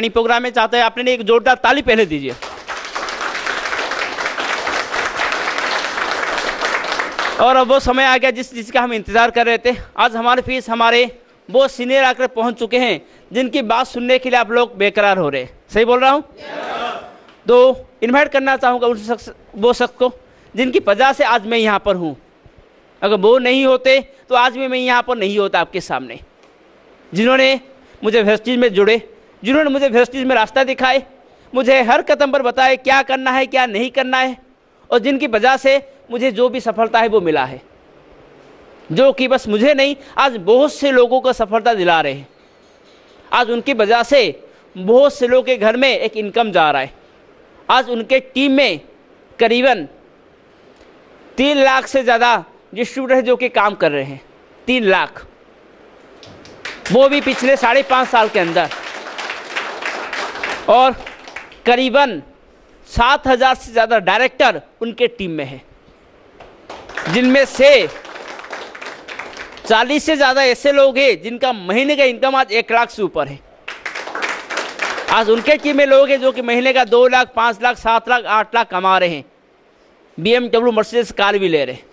Programme में चाहते हैं आपने एक जोरदार ताली पहले दीजिए। और अब वो समय आ गया जिसका हम इंतजार कर रहे थे। आज हमारे फीस हमारे वो सीनियर आकर पहुंच चुके हैं जिनकी बात सुनने के लिए आप लोग बेकरार हो रहे हैं। सही बोल रहा हूं? तो इनवाइट करना चाहूँगा वो शख्स को जिनकी वजह से आज मैं यहाँ पर हूँ। अगर वो नहीं होते तो आज भी मैं यहाँ पर नहीं होता आपके सामने। जिन्होंने मुझे वेस्टीज में जुड़े, जिन्होंने मुझे वेस्टीज में रास्ता दिखाए, मुझे हर कदम पर बताए क्या करना है क्या नहीं करना है, और जिनकी वजह से मुझे जो भी सफलता है वो मिला है, जो कि बस मुझे नहीं आज बहुत से लोगों को सफलता दिला रहे हैं। आज उनकी वजह से बहुत से लोगों के घर में एक इनकम जा रहा है। आज उनके टीम में करीबन 3 लाख से ज़्यादा डिस्ट्रीब्यूटर हैं जो कि काम कर रहे हैं। 3 लाख, वो भी पिछले 5.5 साल के अंदर। और करीबन 7,000 से ज़्यादा डायरेक्टर उनके टीम में है, जिनमें से 40 से ज़्यादा ऐसे लोग हैं जिनका महीने का इनकम आज 1 लाख से ऊपर है। आज उनके टीम में लोग हैं जो कि महीने का 2 लाख, 5 लाख, 7 लाख, 8 लाख कमा रहे हैं, BMW मर्सिडीज कार भी ले रहे हैं।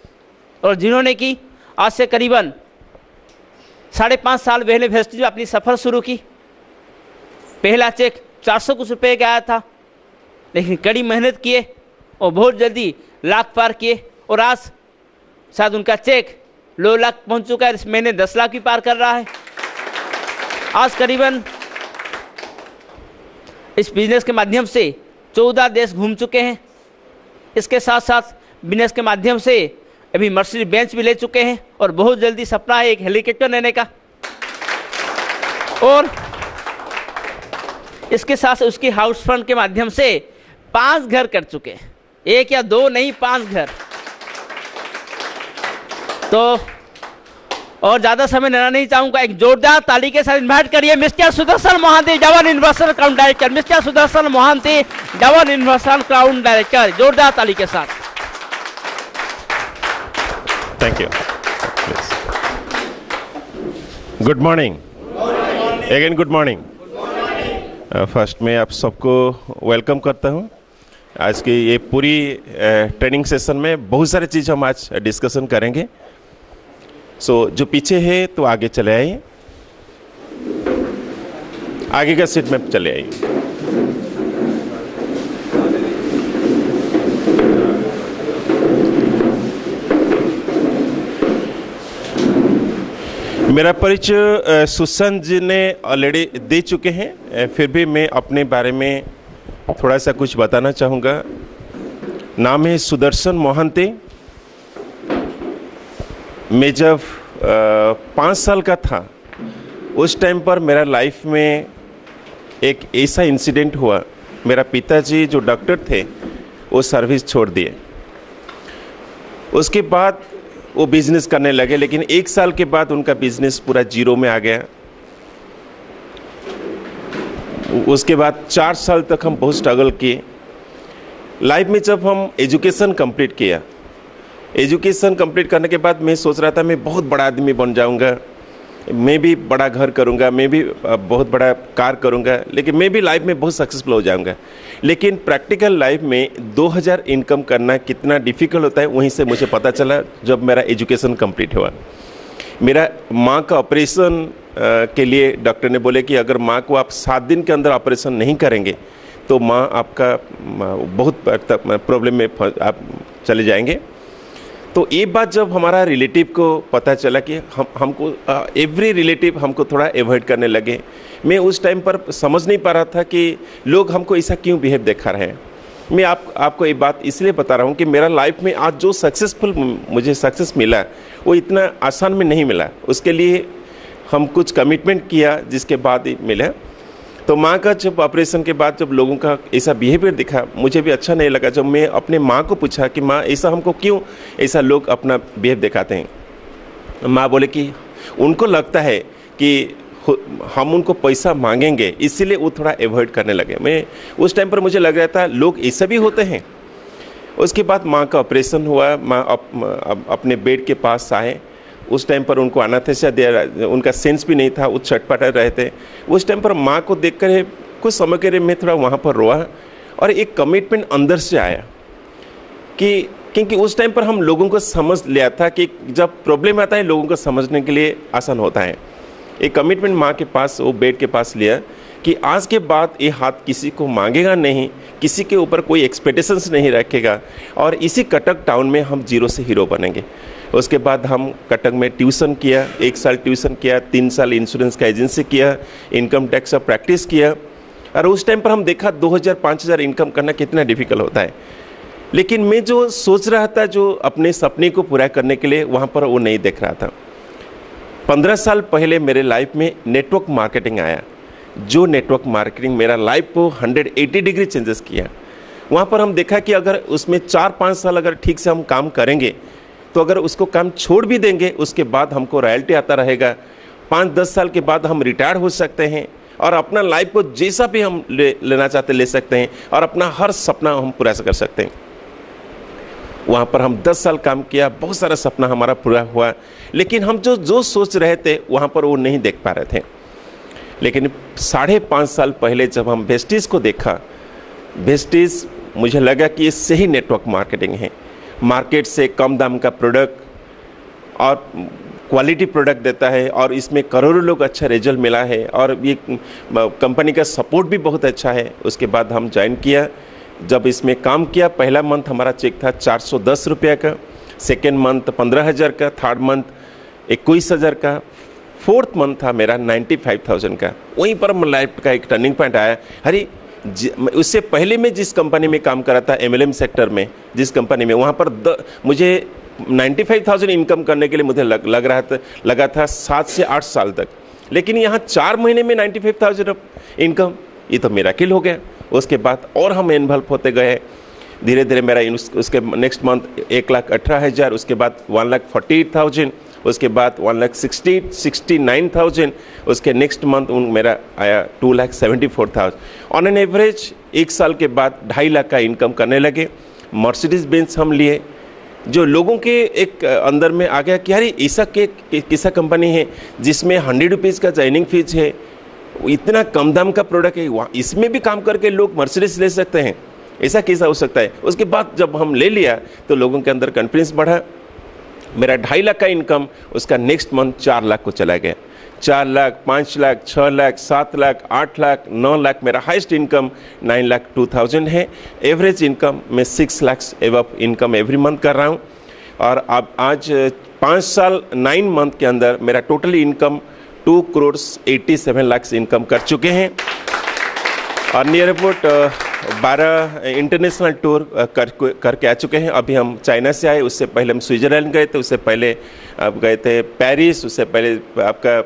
और जिन्होंने कि आज से करीबन 5.5 साल पहले वेस्टीज में अपनी सफ़र शुरू की। पहला चेक 400 कुछ रुपये का आया था, लेकिन कड़ी मेहनत किए और बहुत जल्दी लाख पार किए, और आज शायद उनका चेक 2 लाख पहुंच चुका है। इस महीने 10 लाख भी पार कर रहा है। आज करीबन इस बिजनेस के माध्यम से 14 देश घूम चुके हैं। इसके साथ साथ बिजनेस के माध्यम से अभी मर्सिडीज बेंच भी ले चुके हैं, और बहुत जल्दी सपना है एक हेलीकॉप्टर लेने का। और इसके साथ उसकी हाउस फंड के माध्यम से 5 घर कर चुके हैं। 1 या 2 नहीं, 5 घर। तो और ज़्यादा समय लेना नहीं चाहूँगा, एक जोरदार ताली के साथ इन्वाइट करिए mister Sudarshan Mohanty, Dawn investment account director. Mister Sudarshan Mohanty, Dawn investment account director, जोरदार ताली के साथ। Thank you. Good morning again, good morning. First में आप सबको वेलकम करता हूँ। आज की ये पूरी ट्रेनिंग सेशन में बहुत सारी चीज़ हम आज डिस्कशन करेंगे। जो पीछे है तो आगे चले आइए, आगे का सीट में चले आइए। मेरा परिचय सुशांत जी ने ऑलरेडी दे चुके हैं, फिर भी मैं अपने बारे में थोड़ा सा कुछ बताना चाहूँगा। नाम है सुदर्शन मोहांती। मैं जब 5 साल का था उस टाइम पर मेरा लाइफ में एक ऐसा इंसिडेंट हुआ। मेरा पिताजी जो डॉक्टर थे वो सर्विस छोड़ दिए। उसके बाद वो बिजनेस करने लगे, लेकिन 1 साल के बाद उनका बिजनेस पूरा जीरो में आ गया। उसके बाद 4 साल तक हम बहुत स्ट्रगल किए लाइफ में। जब हम एजुकेशन कंप्लीट किया, एजुकेशन कंप्लीट करने के बाद मैं सोच रहा था मैं बहुत बड़ा आदमी बन जाऊंगा, मैं भी बड़ा घर करूंगा, मैं भी बहुत बड़ा कार करूंगा, लेकिन मैं भी लाइफ में बहुत सक्सेसफुल हो जाऊंगा। लेकिन प्रैक्टिकल लाइफ में 2000 इनकम करना कितना डिफ़िकल्ट होता है वहीं से मुझे पता चला जब मेरा एजुकेशन कंप्लीट हुआ। मेरा माँ का ऑपरेशन के लिए डॉक्टर ने बोले कि अगर माँ को आप 7 दिन के अंदर ऑपरेशन नहीं करेंगे तो माँ आपका बहुत प्रॉब्लम में आप चले जाएंगे। तो ये बात जब हमारा रिलेटिव को पता चला कि हमको एवरी रिलेटिव हमको थोड़ा एवॉइड करने लगे। मैं उस टाइम पर समझ नहीं पा रहा था कि लोग हमको ऐसा क्यों बिहेव दिखा रहे हैं। मैं आपको ये बात इसलिए बता रहा हूँ कि मेरा लाइफ में आज जो सक्सेसफुल मुझे सक्सेस मिला वो इतना आसान में नहीं मिला। उसके लिए हम कुछ कमिटमेंट किया जिसके बाद ही मिला। तो माँ का जब ऑपरेशन के बाद जब लोगों का ऐसा बिहेवियर दिखा मुझे भी अच्छा नहीं लगा। जब मैं अपने माँ को पूछा कि माँ ऐसा हमको क्यों ऐसा लोग अपना बिहेव दिखाते हैं, माँ बोले कि उनको लगता है कि हम उनको पैसा मांगेंगे इसीलिए वो थोड़ा अवॉइड करने लगे। मैं उस टाइम पर मुझे लग रहा था लोग ऐसा भी होते हैं। उसके बाद माँ का ऑपरेशन हुआ, माँ अपने बेड के पास आए। उस टाइम पर उनको अनास्थेसिया दिया, उनका सेंस भी नहीं था, वो छटपटा रहे थे। उस टाइम पर माँ को देखकर कुछ समय के लिए मैं थोड़ा वहाँ पर रोआ और एक कमिटमेंट अंदर से आया कि क्योंकि उस टाइम पर हम लोगों को समझ लिया था कि जब प्रॉब्लम आता है लोगों को समझने के लिए आसान होता है। एक कमिटमेंट माँ के पास, वो बेड के पास लिया कि आज के बाद ये हाथ किसी को मांगेगा नहीं, किसी के ऊपर कोई एक्सपेक्टेशंस नहीं रखेगा और इसी कटक टाउन में हम जीरो से हीरो बनेंगे। उसके बाद हम कटक में ट्यूशन किया, 1 साल ट्यूशन किया, 3 साल इंश्योरेंस का एजेंसी किया, इनकम टैक्स का प्रैक्टिस किया और उस टाइम पर हम देखा 2000-5000 इनकम करना कितना डिफिकल्ट होता है। लेकिन मैं जो सोच रहा था, जो अपने सपने को पूरा करने के लिए, वहाँ पर वो नहीं देख रहा था। 15 साल पहले मेरे लाइफ में नेटवर्क मार्केटिंग आया, जो नेटवर्क मार्केटिंग मेरा लाइफ को 180 डिग्री चेंजेस किया। वहाँ पर हम देखा कि अगर उसमें 4-5 साल अगर ठीक से हम काम करेंगे तो अगर उसको काम छोड़ भी देंगे उसके बाद हमको रॉयल्टी आता रहेगा। 5-10 साल के बाद हम रिटायर हो सकते हैं और अपना लाइफ को जैसा भी हम लेना चाहते ले सकते हैं और अपना हर सपना हम पूरा कर सकते हैं। वहाँ पर हम 10 साल काम किया, बहुत सारा सपना हमारा पूरा हुआ, लेकिन हम जो सोच रहे थे वहाँ पर वो नहीं देख पा रहे थे। लेकिन 5.5 साल पहले जब हम वेस्टीज को देखा, वेस्टीज मुझे लगा कि इससे ही नेटवर्क मार्केटिंग है। मार्केट से कम दाम का प्रोडक्ट और क्वालिटी प्रोडक्ट देता है और इसमें करोड़ों लोग अच्छा रिजल्ट मिला है और ये कंपनी का सपोर्ट भी बहुत अच्छा है। उसके बाद हम ज्वाइन किया। जब इसमें काम किया, पहला मंथ हमारा चेक था 410 रुपये का, सेकेंड मंथ 15,000 का, थर्ड मंथ 21,000 का, फोर्थ मंथ था मेरा 95,000 का। वहीं पर लाइफ का एक टर्निंग पॉइंट आया। अरे उससे पहले मैं जिस कंपनी में काम कर रहा था, MLM सेक्टर में जिस कंपनी में, वहाँ पर मुझे 95,000 इनकम करने के लिए मुझे लगा था 7 से 8 साल तक। लेकिन यहाँ 4 महीने में 95,000 इनकम, ये तो मिरेकल हो गया। उसके बाद और हम इन्वॉल्व होते गए, धीरे धीरे मेरा उसके नेक्स्ट मंथ 1,18,000, उसके बाद 1,48,000, उसके बाद 1,69,000, उसके नेक्स्ट मंथ मेरा आया 2,74,000। ऑन एन एवरेज 1 साल के बाद 2.5 लाख का इनकम करने लगे। मर्सिडीज बेंज हम लिए, जो लोगों के एक अंदर में आ गया कि यार ऐसा कैसा कंपनी है जिसमें 100 रुपीज़ का ज्वाइनिंग फीस है, इतना कम दाम का प्रोडक्ट है, इसमें भी काम करके लोग मर्सिडीज ले सकते हैं, ऐसा कैसा हो सकता है। उसके बाद जब हम ले लिया तो लोगों के अंदर कॉन्फिडेंस बढ़ा। मेरा 2.5 लाख का इनकम उसका नेक्स्ट मंथ 4 लाख को चला गया। 4 लाख, 5 लाख, 6 लाख, 7 लाख, 8 लाख, 9 लाख, मेरा हाईएस्ट इनकम 9,02,000 है। एवरेज इनकम मैं 6 लाख एवब इनकम एवरी मंथ कर रहा हूँ। और अब आज 5 साल 9 मंथ के अंदर मेरा टोटल इनकम 2,87 लाख इनकम कर चुके हैं और नियर अबाउट 12 इंटरनेशनल टूर करके आ चुके हैं। अभी हम चाइना से आए, उससे पहले हम स्विट्ज़रलैंड गए थे, उससे पहले आप गए थे पेरिस, उससे पहले आपका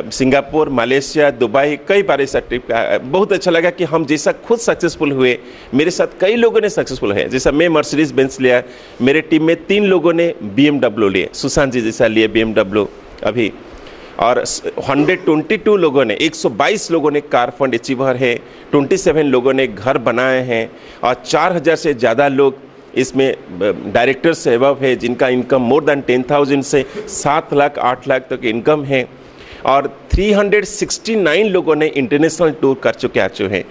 सिंगापुर, मलेशिया, दुबई, कई बार ऐसा ट्रिप। बहुत अच्छा लगा कि हम जैसा खुद सक्सेसफुल हुए, मेरे साथ कई लोगों ने सक्सेसफुल है। जैसा मैं मर्सिडीज बेंज लिया, मेरे टीम में 3 लोगों ने BMW लिए, सुशांत जी जैसा लिए BMW अभी, और 122 लोगों ने, 122 लोगों ने कार फंड अचीवर है, 27 लोगों ने घर बनाए हैं और 4,000 से ज़्यादा लोग इसमें डायरेक्टर से एबव है जिनका इनकम मोर देन 10,000 से 7 लाख 8 लाख तक इनकम है और 369 लोगों ने इंटरनेशनल टूर कर चुके हैं।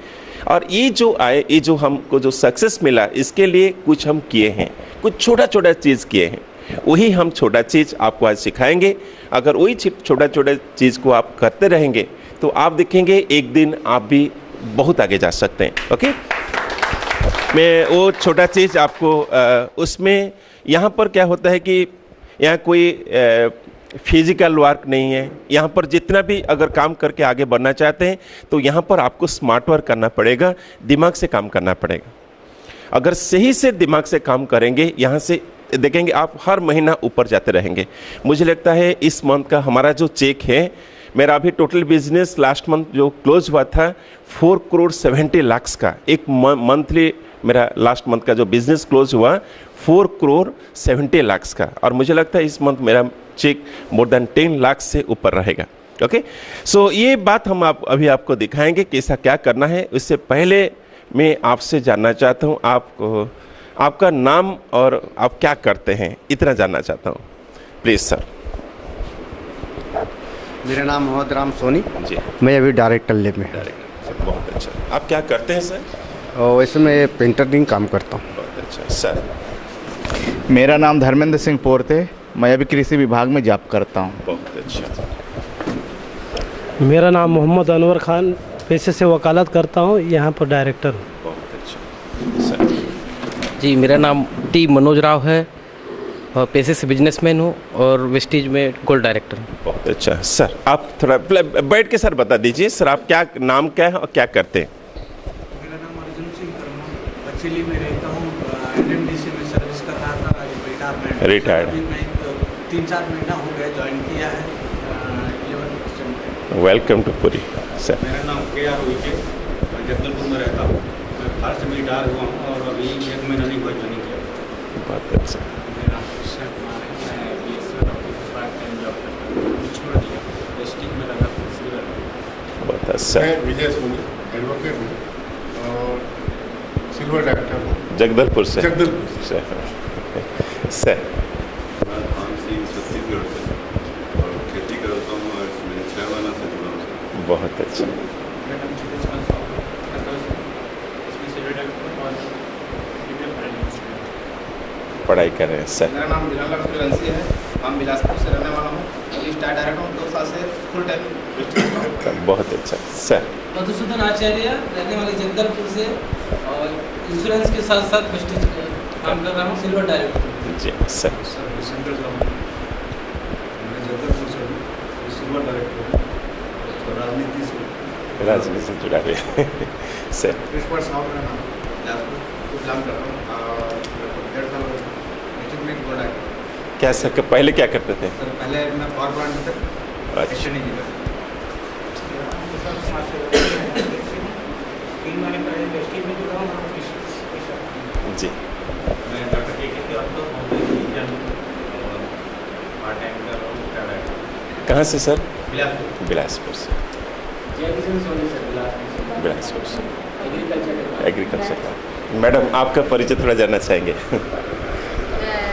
और ये जो आए, ये जो हमको जो सक्सेस मिला, इसके लिए कुछ हम किए हैं, कुछ छोटा छोटा चीज़ किए हैं, वही हम छोटा चीज़ आपको आज सिखाएंगे। अगर वही छोटा छोटा चीज़ को आप करते रहेंगे तो आप देखेंगे एक दिन आप भी बहुत आगे जा सकते हैं। ओके, मैं वो छोटा चीज़ आपको उसमें, यहाँ पर क्या होता है कि यहाँ कोई फिजिकल वर्क नहीं है। यहाँ पर जितना भी अगर काम करके आगे बढ़ना चाहते हैं तो यहाँ पर आपको स्मार्ट वर्क करना पड़ेगा, दिमाग से काम करना पड़ेगा। अगर सही से दिमाग से काम करेंगे, यहाँ से देखेंगे आप हर महीना ऊपर जाते रहेंगे। मुझे लगता है इस मंथ का हमारा जो चेक है, मेरा अभी टोटल बिजनेस लास्ट मंथ जो क्लोज हुआ था 4,70 लाख का, एक मंथली मेरा लास्ट मंथ का जो बिजनेस क्लोज हुआ 4,70 लाख का, और मुझे लगता है इस मंथ मेरा चेक मोर देन 10 लाख से ऊपर रहेगा। ओके, सो ये बात हम अभी आपको दिखाएंगे कैसा क्या करना है। उससे पहले मैं आपसे जानना चाहता हूँ, आपका नाम और आप क्या करते हैं, इतना जानना चाहता हूँ प्लीज़ सर। मेरा नाम मोहम्मद राम सोनी जी, मैं अभी डायरेक्टर लेब में। बहुत अच्छा। आप क्या करते हैं सर? वैसे मैं पेंटरिंग काम करता हूँ। बहुत अच्छा सर। मेरा नाम धर्मेंद्र सिंह पोरते, मैं अभी कृषि विभाग में जॉब करता हूँ। बहुत अच्छा। मेरा नाम मोहम्मद अनवर खान, पेशे से वकालत करता हूँ, यहाँ पर डायरेक्टर हूँ। बहुत अच्छा सर। जी, मेरा नाम टी मनोज राव है और पेशे से बिजनेसमैन हूँ और वेस्टीज में गोल्ड डायरेक्टर हूँ। बहुत अच्छा सर। आप थोड़ा बैठ के सर बता दीजिए सर, आप क्या नाम क्या है और क्या करते हैं? मेरा नाम अर्जुन सिंह कर्मा, बचेली में रहता हूँ, एनएमडीसी में सर्विस कर रहा था, रिटायर्ड। अभी मैं 3-4 महीना हो गया ज्वाइन किया है 11%। Welcome to Puri sir. मेरा नाम के.आर. रोहित है, मैं जगदलपुर में रहता हूँ। मैं बाहर से रिटायर हुआ हूँ और अभी 1 महीना नहीं हुआ ज्वाइनिंग किया। बहुत अच्छा। मेरा नाम कृष्ण कुमार है, मैं BSc ऑफिस में पार्ट टाइम जॉब करता हूँ, छोड़ दिया, वेस्टिज में लगा सिल्वर। बहुत अच्छा। मैं विजय सोनी एडवोकेट हूँ और सिल्वर डायरेक्टर हूँ, जगदलपुर से। जगदलपुर से सर। मैं धाम सिंह छत्तीसगढ़ से और खेती करता हूँ और इसमें 6 महीना से जुड़ा हूँ। बहुत अच्छा। मेरा नाम चितेश कंसाल है, इसमें सिल्वर डायरेक्टर और इंडियन फाइनेंस में पढ़ाई कर रहे हैं सर। मेरा नाम बिलाल सूर्यवंशी है, हम बिलासपुर से रहने वाला हूँ, अभी स्टार डायरेक्टर हूँ, 2 साल से फुल टाइम। बहुत अच्छा सर। मधुसूदन आचार्य, रहने वाले जगदलपुर से और इंश्योरेंस के साथ साथ वेस्टीज काम कर रहा हूँ, सिल्वर डायरेक्टर। जी सर। सेंट्रल गवर्नमेंट मैं जगदलपुर से हूँ, सिल्वर डायरेक्टर हूँ और राजनीति से जुड़ा हुए सर। कृष्ण साहब मेरा नाम, बिलासपुर इस्लाम करता हूँ और 1.5 साल डिस्ट्रिक्ट में गोल्ड डायरेक्टर। क्या सर पहले क्या करते थे? सर पहले मैं पावर प्लांट में था, अच्छा। नहीं किया। 3 महीने पहले वेस्टिज में जुड़ा हूँ, जी। मैं डॉक्टर के और पार्ट टाइम कर रहा हूँ, रिटायर्ड। कहाँ से सर? बिलासपुर। बिलासपुर से। बिलासपुर से एग्रीकल्चर का। मैडम आपका परिचय थोड़ा जानना चाहेंगे?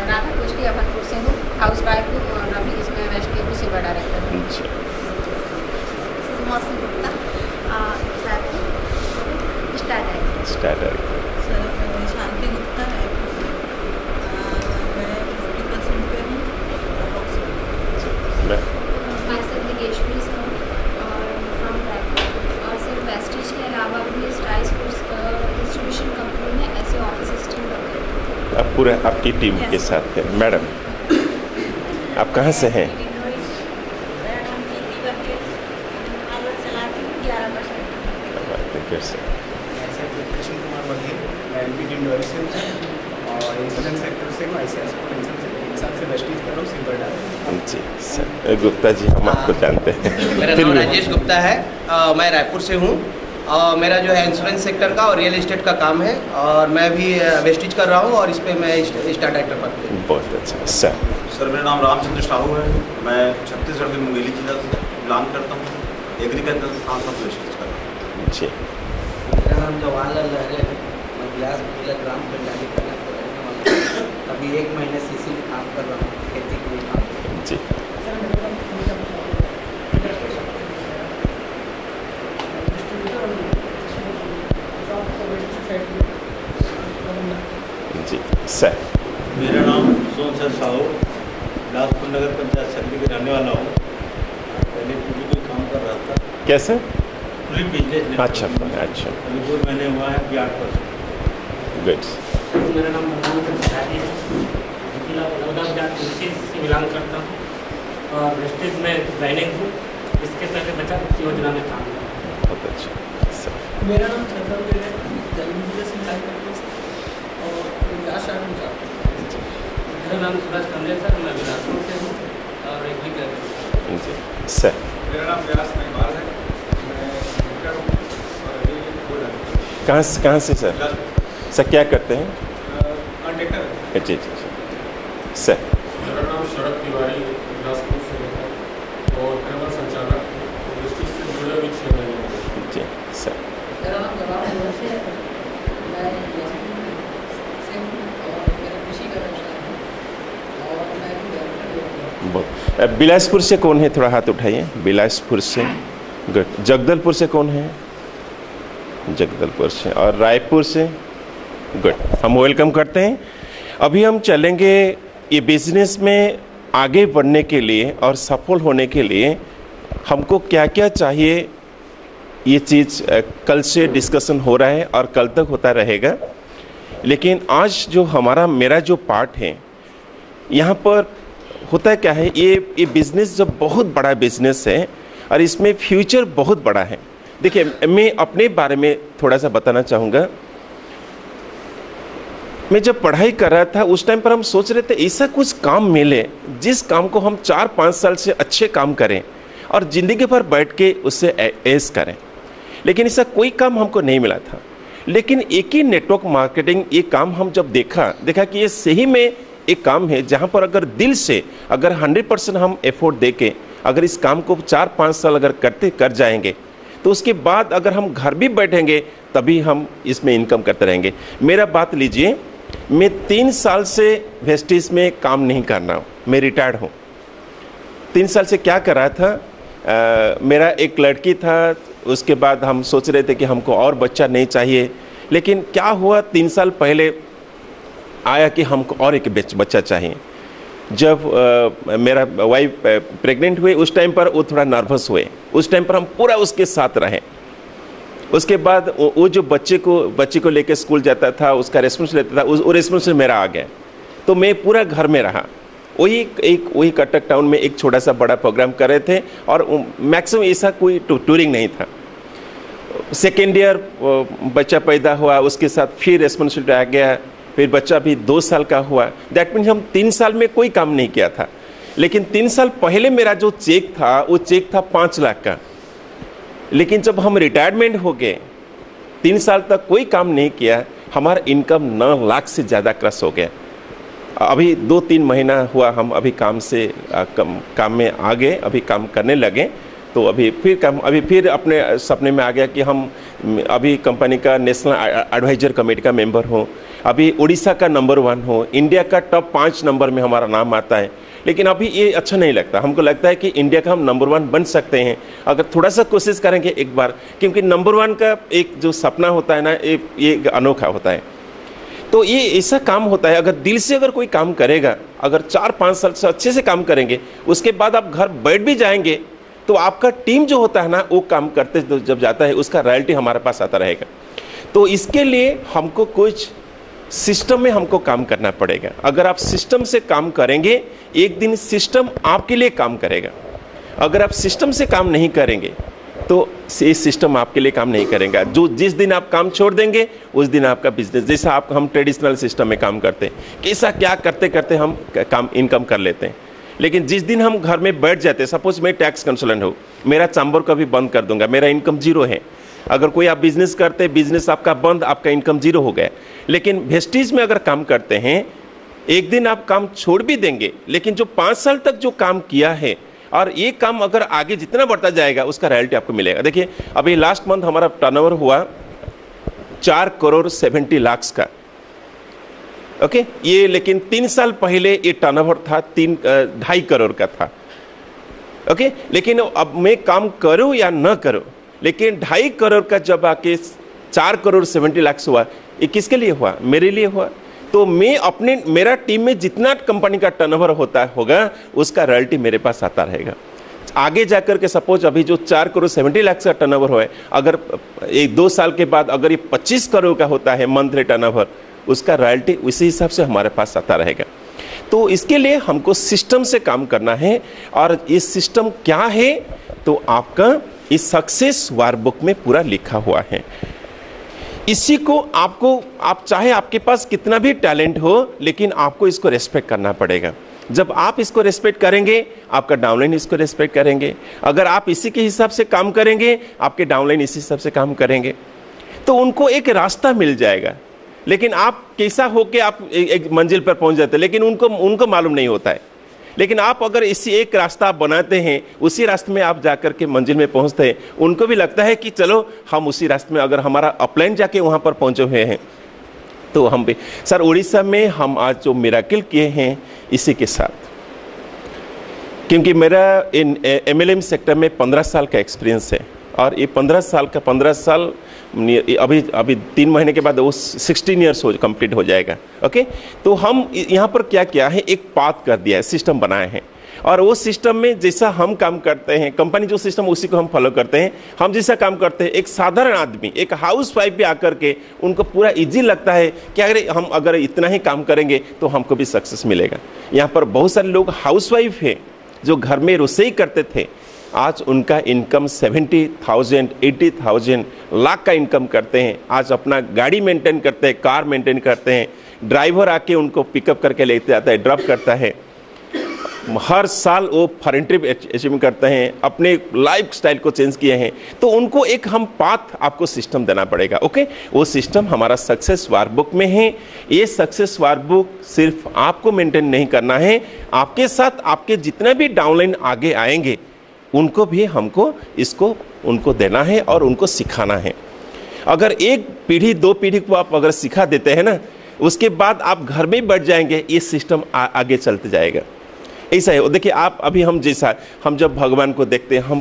राधा कुश्ती अभनपुर से हूँ, हाउस वाइफ हूँ और अभी इसमें वेस्टिज में सिल्वर डायरेक्टर हूँ। मौसम गुप्ता, स्टार डायरेक्टर। शांति गुप्ता है, मैं 40% पे हूँ। मैं सर दिगेश्वरी से हूँ और फ्रॉम रायपुर, और सिर्फ वेस्टिज के अलावा भी स्टाइस डिस्ट्रीब्यूशन कंपनी में ऐसे ऑफिस असिस्टेंट करते हैं। आप पूरे आपकी टीम के साथ हैं। मैडम आप कहाँ से हैं? कृष्ण कुमार बघेल, मैं एमपी डिंडोरी से हूँ और इंश्योरेंस सेक्टर से हूँ, ICICI पेंशन से 3 साल से वेस्टीज कर रहा हूँ, सिल्वर डायरेक्टर। जी सर। गुप्ता जी हम आपको जानते हैं। मेरा नाम राजेश गुप्ता है, मैं रायपुर से हूँ और मेरा जो है इंश्योरेंस सेक्टर का और रियल एस्टेट का काम है और मैं भी वेस्टीज कर रहा हूँ और इस पर मैं स्टार डायरेक्टर पद पे। बहुत अच्छा सर। सर मेरा नाम रामचंद्र साहू है, मैं छत्तीसगढ़ के मुंगेली जिला से बिलोंग करता हूँ, एग्रीकल्चर के साथ साथ वेस्टीज कर रहा हूँ। जी। मेरा नाम जवाहरलाल लहरे है, मैं बिलासपुर जिला ग्राम पंचायत का रहने वाला हूँ, अभी 1 महीने से इसी में काम कर रहा हूँ, खेती के लिए काम। जी। जी सर। मेरा नाम सोनसर साहू, बिलासपुर नगर पंचायत समिति के रहने वाला हूँ, पहले पूरी कोई काम कर रहा था। कैसे? पूरी बिजनेस। अच्छा अच्छा। अभी 2 महीने हुआ है, 8%। गुड। मेरा नाम मोहम्मद है, जिला बलौदा कृषि से बिलोंग करता हूँ और वेस्टीज में ट्रेनिंग हूँ, इसके पहले बचत योजना में काम करता हूँ। बहुत अच्छा सर। मेरा नाम छत्रपति है, जलविद्युत सिंचाई करता हूँ और विकास में जाता हूँ। मेरा नाम सूरज खंडे सर, मैं बिलासपुर से हूँ और एग्रीकल्चर। जी सर। मेरा नाम व्यास महिमाल है, मैं डॉक्टर हूँ और अभी गोल्ड डायरेक्टर। कहाँ से सर? सर क्या करते हैं? कंडक्टर। जी जी जी सर। मेरा नाम शरद तिवारी है, बिलासपुर से है और ट्रेवल संचालक, वेस्टीज से जुड़े हुए 6 महीने। जी सर। मेरा नाम जवाहर है, मैं से हूँ और मेरा कृषि का व्यवसाय है और मैं भी डायरेक्टर हूँ। बहुत। बिलासपुर से कौन है? थोड़ा हाथ उठाइए। बिलासपुर से। गुड। जगदलपुर से कौन है? जगदलपुर से और रायपुर से, गुड, हम वेलकम करते हैं। अभी हम चलेंगे ये बिजनेस में आगे बढ़ने के लिए और सफल होने के लिए हमको क्या क्या चाहिए, ये चीज़ कल से डिस्कशन हो रहा है और कल तक होता रहेगा। लेकिन आज जो मेरा जो पार्ट है, यहाँ पर होता क्या है, ये बिज़नेस जब बहुत बड़ा बिज़नेस है और इसमें फ्यूचर बहुत बड़ा है। देखिए, मैं अपने बारे में थोड़ा सा बताना चाहूँगा। मैं जब पढ़ाई कर रहा था उस टाइम पर हम सोच रहे थे ऐसा कुछ काम मिले जिस काम को हम 4-5 साल से अच्छे काम करें और ज़िंदगी भर बैठ के उससे ऐश करें, लेकिन ऐसा कोई काम हमको नहीं मिला था। लेकिन एक ही नेटवर्क मार्केटिंग ये काम हम जब देखा कि ये सही में एक काम है जहाँ पर अगर दिल से अगर 100% हम एफर्ट दे के अगर इस काम को 4-5 साल अगर कर जाएंगे तो उसके बाद अगर हम घर भी बैठेंगे तभी हम इसमें इनकम करते रहेंगे। मेरा बात लीजिए, मैं 3 साल से वेस्टिज में काम नहीं कर रहा हूँ, मैं रिटायर्ड हूँ। 3 साल से क्या कर रहा था, मेरा एक लड़की था, उसके बाद हम सोच रहे थे कि हमको और बच्चा नहीं चाहिए। लेकिन क्या हुआ, 3 साल पहले आया कि हमको और एक बच्चा चाहिए। जब मेरा वाइफ प्रेग्नेंट हुए उस टाइम पर वो थोड़ा नर्वस हुए, उस टाइम पर हम पूरा उसके साथ रहे। उसके बाद वो जो बच्चे को लेकर स्कूल जाता था, उसका रेस्पॉन्स लेता था, वो रेस्पॉन्स मेरा आ गया, तो मैं पूरा घर में रहा। वही कटक टाउन में एक छोटा सा बड़ा प्रोग्राम कर रहे थे और मैक्सिमम ऐसा कोई टूरिंग नहीं था। सेकेंड ईयर बच्चा पैदा हुआ, उसके साथ फिर रेस्पॉन्सिबिलिटी आ गया, फिर बच्चा भी 2 साल का हुआ। दैट मीन्स हम 3 साल में कोई काम नहीं किया था। लेकिन 3 साल पहले मेरा जो चेक था वो चेक था 5 लाख का। लेकिन जब हम रिटायरमेंट हो गए, 3 साल तक कोई काम नहीं किया, हमारा इनकम 9 लाख से ज़्यादा क्रॉस हो गया। अभी 2-3 महीना हुआ हम अभी काम में आ गए, अभी काम करने लगे, तो अभी फिर अपने सपने में आ गया कि हम अभी कंपनी का नेशनल एडवाइजर कमेटी का मेंबर हूँ, अभी उड़ीसा का नंबर 1 हो, इंडिया का टॉप 5 नंबर में हमारा नाम आता है। लेकिन अभी ये अच्छा नहीं लगता, हमको लगता है कि इंडिया का हम नंबर 1 बन सकते हैं अगर थोड़ा सा कोशिश करेंगे एक बार, क्योंकि नंबर 1 का एक जो सपना होता है ना, ये अनोखा होता है। तो ये ऐसा काम होता है, अगर दिल से अगर कोई काम करेगा, अगर 4-5 साल से अच्छे से काम करेंगे, उसके बाद आप घर बैठ भी जाएंगे तो आपका टीम जो होता है ना, वो काम करते जब जाता है उसका रॉयल्टी हमारे पास आता रहेगा। तो इसके लिए हमको कुछ सिस्टम में हमको काम करना पड़ेगा। अगर आप सिस्टम से काम करेंगे, एक दिन सिस्टम आपके लिए काम करेगा। अगर आप सिस्टम से काम नहीं करेंगे तो ये सिस्टम आपके लिए काम नहीं करेगा। जिस दिन आप काम छोड़ देंगे उस दिन आपका बिजनेस, जैसा हम ट्रेडिशनल सिस्टम में काम करते हैं, कैसा क्या करते करते हम इनकम कर लेते हैं। लेकिन जिस दिन हम घर में बैठ जाते हैं, सपोज मैं टैक्स कंसल्टेंट हूँ, मेरा चैम्बर का भी बंद कर दूंगा, मेरा इनकम 0 है। अगर कोई आप बिजनेस करते हैं, बिजनेस आपका बंद, आपका इनकम 0 हो गया। लेकिन वेस्टिज में अगर काम करते हैं, एक दिन आप काम छोड़ भी देंगे, लेकिन जो 5 साल तक जो काम किया है और ये काम अगर आगे जितना बढ़ता जाएगा उसका रॉयल्टी आपको मिलेगा। देखिए, अभी लास्ट मंथ हमारा टर्नओवर हुआ 4,70 लाख का, ओके। ये लेकिन 3 साल पहले ये टर्नओवर था 2.5 करोड़ का था, ओके। लेकिन अब मैं काम करूं या न करूं, लेकिन 2.5 करोड़ का जब आके 4,70 लाख हुआ, ये किसके लिए हुआ? मेरे लिए हुआ। तो मैं मेरा टीम में जितना कंपनी का टर्नओवर होगा उसका रॉयल्टी मेरे पास आता रहेगा। आगे जाकर के सपोज अभी जो 4,70 लाख का टर्नओवर हुआ है, अगर 1-2 साल के बाद अगर ये 25 करोड़ का होता है मंथली टर्नओवर, उसका रॉयल्टी उसी हिसाब से हमारे पास आता रहेगा। तो इसके लिए हमको सिस्टम से काम करना है। और ये सिस्टम क्या है, तो आपका इस सक्सेस वर्कबुक में पूरा लिखा हुआ है। इसी को आप चाहे आपके पास कितना भी टैलेंट हो, लेकिन आपको इसको रेस्पेक्ट करना पड़ेगा। जब आप इसको रेस्पेक्ट करेंगे, आपका डाउनलाइन इसको रेस्पेक्ट करेंगे। अगर आप इसी के हिसाब से काम करेंगे, आपके डाउनलाइन इसी हिसाब से काम करेंगे, तो उनको एक रास्ता मिल जाएगा। लेकिन आप कैसा होके आप एक मंजिल पर पहुंच जाते हैं, लेकिन उनको मालूम नहीं होता है। लेकिन आप अगर इसी एक रास्ता आप बनाते हैं, उसी रास्ते में आप जाकर के मंजिल में पहुंचते हैं, उनको भी लगता है कि चलो हम उसी रास्ते में, अगर हमारा अपलाइन जाके वहां पर पहुंचे हुए हैं तो हम भी। सर, उड़ीसा में हम आज जो मिराकिल किए हैं इसी के साथ, क्योंकि मेरा इन MLM सेक्टर में 15 साल का एक्सपीरियंस है। और ये 15 साल का 15 साल अभी 3 महीने के बाद वो 16 ईयर्स हो कंप्लीट हो जाएगा। ओके, तो हम यहाँ पर क्या किया है, एक पाथ कर दिया है, सिस्टम बनाए हैं, और वो सिस्टम में जैसा हम काम करते हैं, कंपनी जो सिस्टम उसी को हम फॉलो करते हैं। हम जैसा काम करते हैं, एक साधारण आदमी, एक हाउस वाइफ भी आकर के उनको पूरा इजी लगता है कि अगर इतना ही काम करेंगे तो हमको भी सक्सेस मिलेगा। यहाँ पर बहुत सारे लोग हाउस वाइफ हैं जो घर में रसोई करते थे, आज उनका इनकम 70,000 80,000 लाख का इनकम करते हैं। आज अपना गाड़ी मेंटेन करते हैं, कार मेंटेन करते हैं, ड्राइवर आके उनको पिकअप करके लेते जाता है, ड्रॉप करता है, हर साल वो फॉरेन ट्रिप अचीव करते हैं, अपने लाइफ स्टाइल को चेंज किए हैं। तो उनको एक हम पाथ आपको सिस्टम देना पड़ेगा। ओके, वो सिस्टम हमारा सक्सेस वर्कबुक में है। ये सक्सेस वर्कबुक सिर्फ आपको मेंटेन नहीं करना है, आपके साथ आपके जितने भी डाउनलाइन आगे आएंगे उनको भी हमको इसको उनको देना है और उनको सिखाना है। अगर एक पीढ़ी 2 पीढ़ी को आप अगर सिखा देते हैं ना, उसके बाद आप घर में बैठ जाएंगे, ये सिस्टम आगे चलते जाएगा। ऐसा है। देखिए आप अभी हम जब भगवान को देखते हैं, हम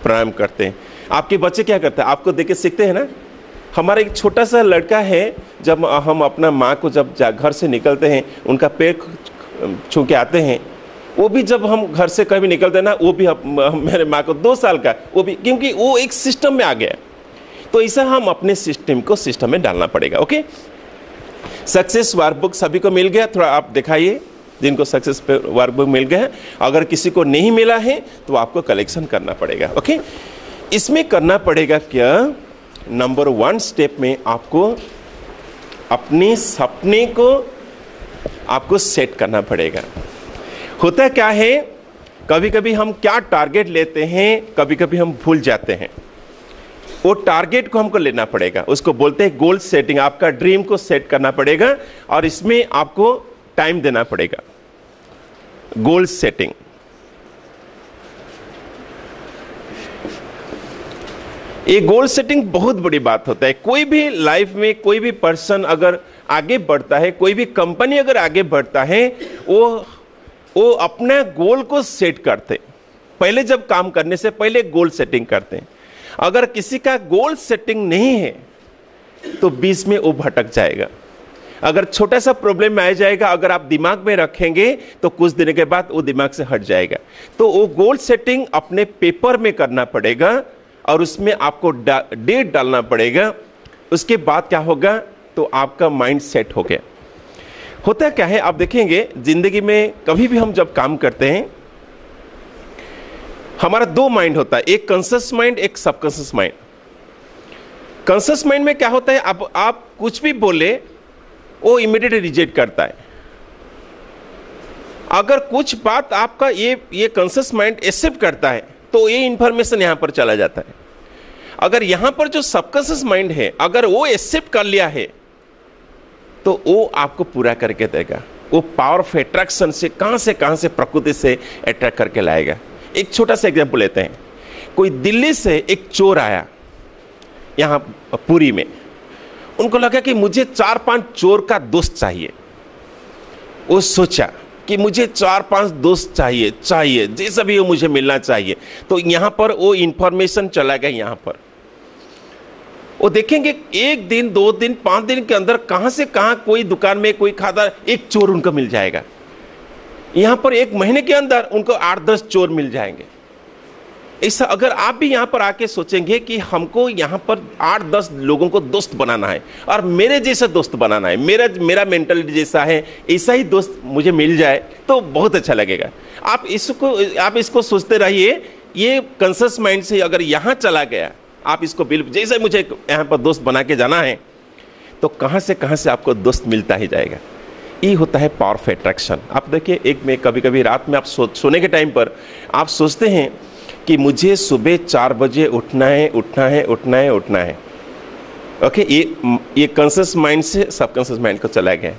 प्रणाम करते हैं, आपके बच्चे क्या करते हैं, आपको देख के सीखते हैं ना। हमारा एक छोटा सा लड़का है, जब हम अपना माँ को जब घर से निकलते हैं, उनका पैर छू के आते हैं, वो भी जब हम घर से कभी निकलते हैं ना, वो भी मेरे माँ को 2 साल का, वो भी क्योंकि वो एक सिस्टम में आ गया। तो ऐसा हम अपने सिस्टम को सिस्टम में डालना पड़ेगा। ओके, सक्सेस वर्कबुक सभी को मिल गया? थोड़ा आप दिखाइए जिनको सक्सेस वर्कबुक मिल गया है। अगर किसी को नहीं मिला है तो आपको कलेक्शन करना पड़ेगा। ओके, इसमें करना पड़ेगा क्या, नंबर 1 स्टेप में आपको अपने सपने को आपको सेट करना पड़ेगा। होता क्या है, कभी कभी हम क्या टारगेट लेते हैं, कभी कभी हम भूल जाते हैं। वो टारगेट को हमको लेना पड़ेगा, उसको बोलते हैं गोल सेटिंग। आपका ड्रीम को सेट करना पड़ेगा और इसमें आपको टाइम देना पड़ेगा। गोल सेटिंग, ये गोल सेटिंग बहुत बड़ी बात होता है। कोई भी लाइफ में कोई भी पर्सन अगर आगे बढ़ता है, कोई भी कंपनी अगर आगे बढ़ता है, वो अपना गोल को सेट करते। पहले जब काम करने से पहले गोल सेटिंग करते हैं। अगर किसी का गोल सेटिंग नहीं है तो बीच में वो भटक जाएगा। अगर छोटा सा प्रॉब्लम में आ जाएगा, अगर आप दिमाग में रखेंगे तो कुछ दिन के बाद वो दिमाग से हट जाएगा। तो वो गोल सेटिंग अपने पेपर में करना पड़ेगा और उसमें आपको डेट डालना पड़ेगा। उसके बाद क्या होगा, तो आपका माइंड सेट हो गया। होता क्या है, आप देखेंगे जिंदगी में कभी भी हम जब काम करते हैं, हमारा 2 माइंड होता है, एक कॉन्शियस माइंड, एक सबकॉन्शियस माइंड। कॉन्शियस माइंड में क्या होता है, अब आप कुछ भी बोले वो इमीडिएटली रिजेक्ट करता है। अगर कुछ बात आपका ये कॉन्शियस माइंड एक्सेप्ट करता है तो ये इंफॉर्मेशन यहां पर चला जाता है। अगर यहां पर जो सबकॉन्शियस माइंड है, अगर वो एक्सेप्ट कर लिया है तो वो आपको पूरा करके देगा। वो पावर ऑफ अट्रैक्शन से कहां से प्रकृति से अट्रैक्ट करके लाएगा। एक छोटा सा एग्जांपल लेते हैं। कोई दिल्ली से एक चोर आया यहां पुरी में, उनको लगा कि मुझे 4-5 चोर का दोस्त चाहिए। वो सोचा कि मुझे 4-5 दोस्त चाहिए जैसा भी वो मुझे मिलना चाहिए। तो यहां पर वो इंफॉर्मेशन चला गया। यहां पर वो देखेंगे 1 दिन 2 दिन 5 दिन के अंदर कहां से कहां कोई दुकान में कोई खाता एक चोर उनको मिल जाएगा। यहां पर 1 महीने के अंदर उनको 8-10 चोर मिल जाएंगे। ऐसा अगर आप भी यहां पर आके सोचेंगे कि हमको यहां पर 8-10 लोगों को दोस्त बनाना है और मेरे जैसा दोस्त बनाना है, मेरा मेंटालिटी जैसा है, ऐसा ही दोस्त मुझे मिल जाए तो बहुत अच्छा लगेगा। आप इसको सोचते रहिए। ये कॉन्शियस माइंड से अगर यहां चला गया, आप इसको जैसे मुझे यहां पर दोस्त बना के जाना है, तो कहां से आपको दोस्त मिलता ही जाएगा। ये होता है पावर ऑफ अट्रैक्शन। आप देखिए, एक में कभी कभी रात में आप सोने के टाइम पर आप सोचते हैं कि मुझे सुबह 4 बजे उठना है। ओके, ये कॉन्शियस माइंड से सबकॉन्शियस माइंड को चला गया।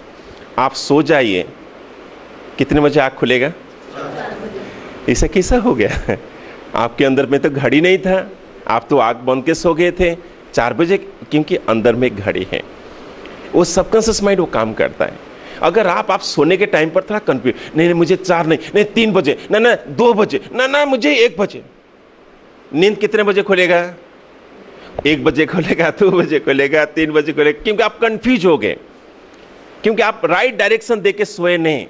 आप सो जाइए, कितने बजे आँख खुलेगा? ऐसा कैसा हो गया? आपके अंदर में तो घड़ी नहीं था, आप तो आँख बंद के सो गए थे 4 बजे, क्योंकि अंदर में घड़ी है। वो सबकॉन्शियस माइंड वो काम करता है। अगर आप सोने के टाइम पर थोड़ा कंफ्यूज, नहीं मुझे 4 नहीं 3 बजे, ना 2 बजे, ना मुझे 1 बजे। नींद कितने बजे खुलेगा? 1 बजे खुलेगा, 2 बजे खुलेगा, 3 बजे खुलेगा, क्योंकि आप कंफ्यूज हो गए, क्योंकि आप राइट डायरेक्शन दे के सोए नहीं।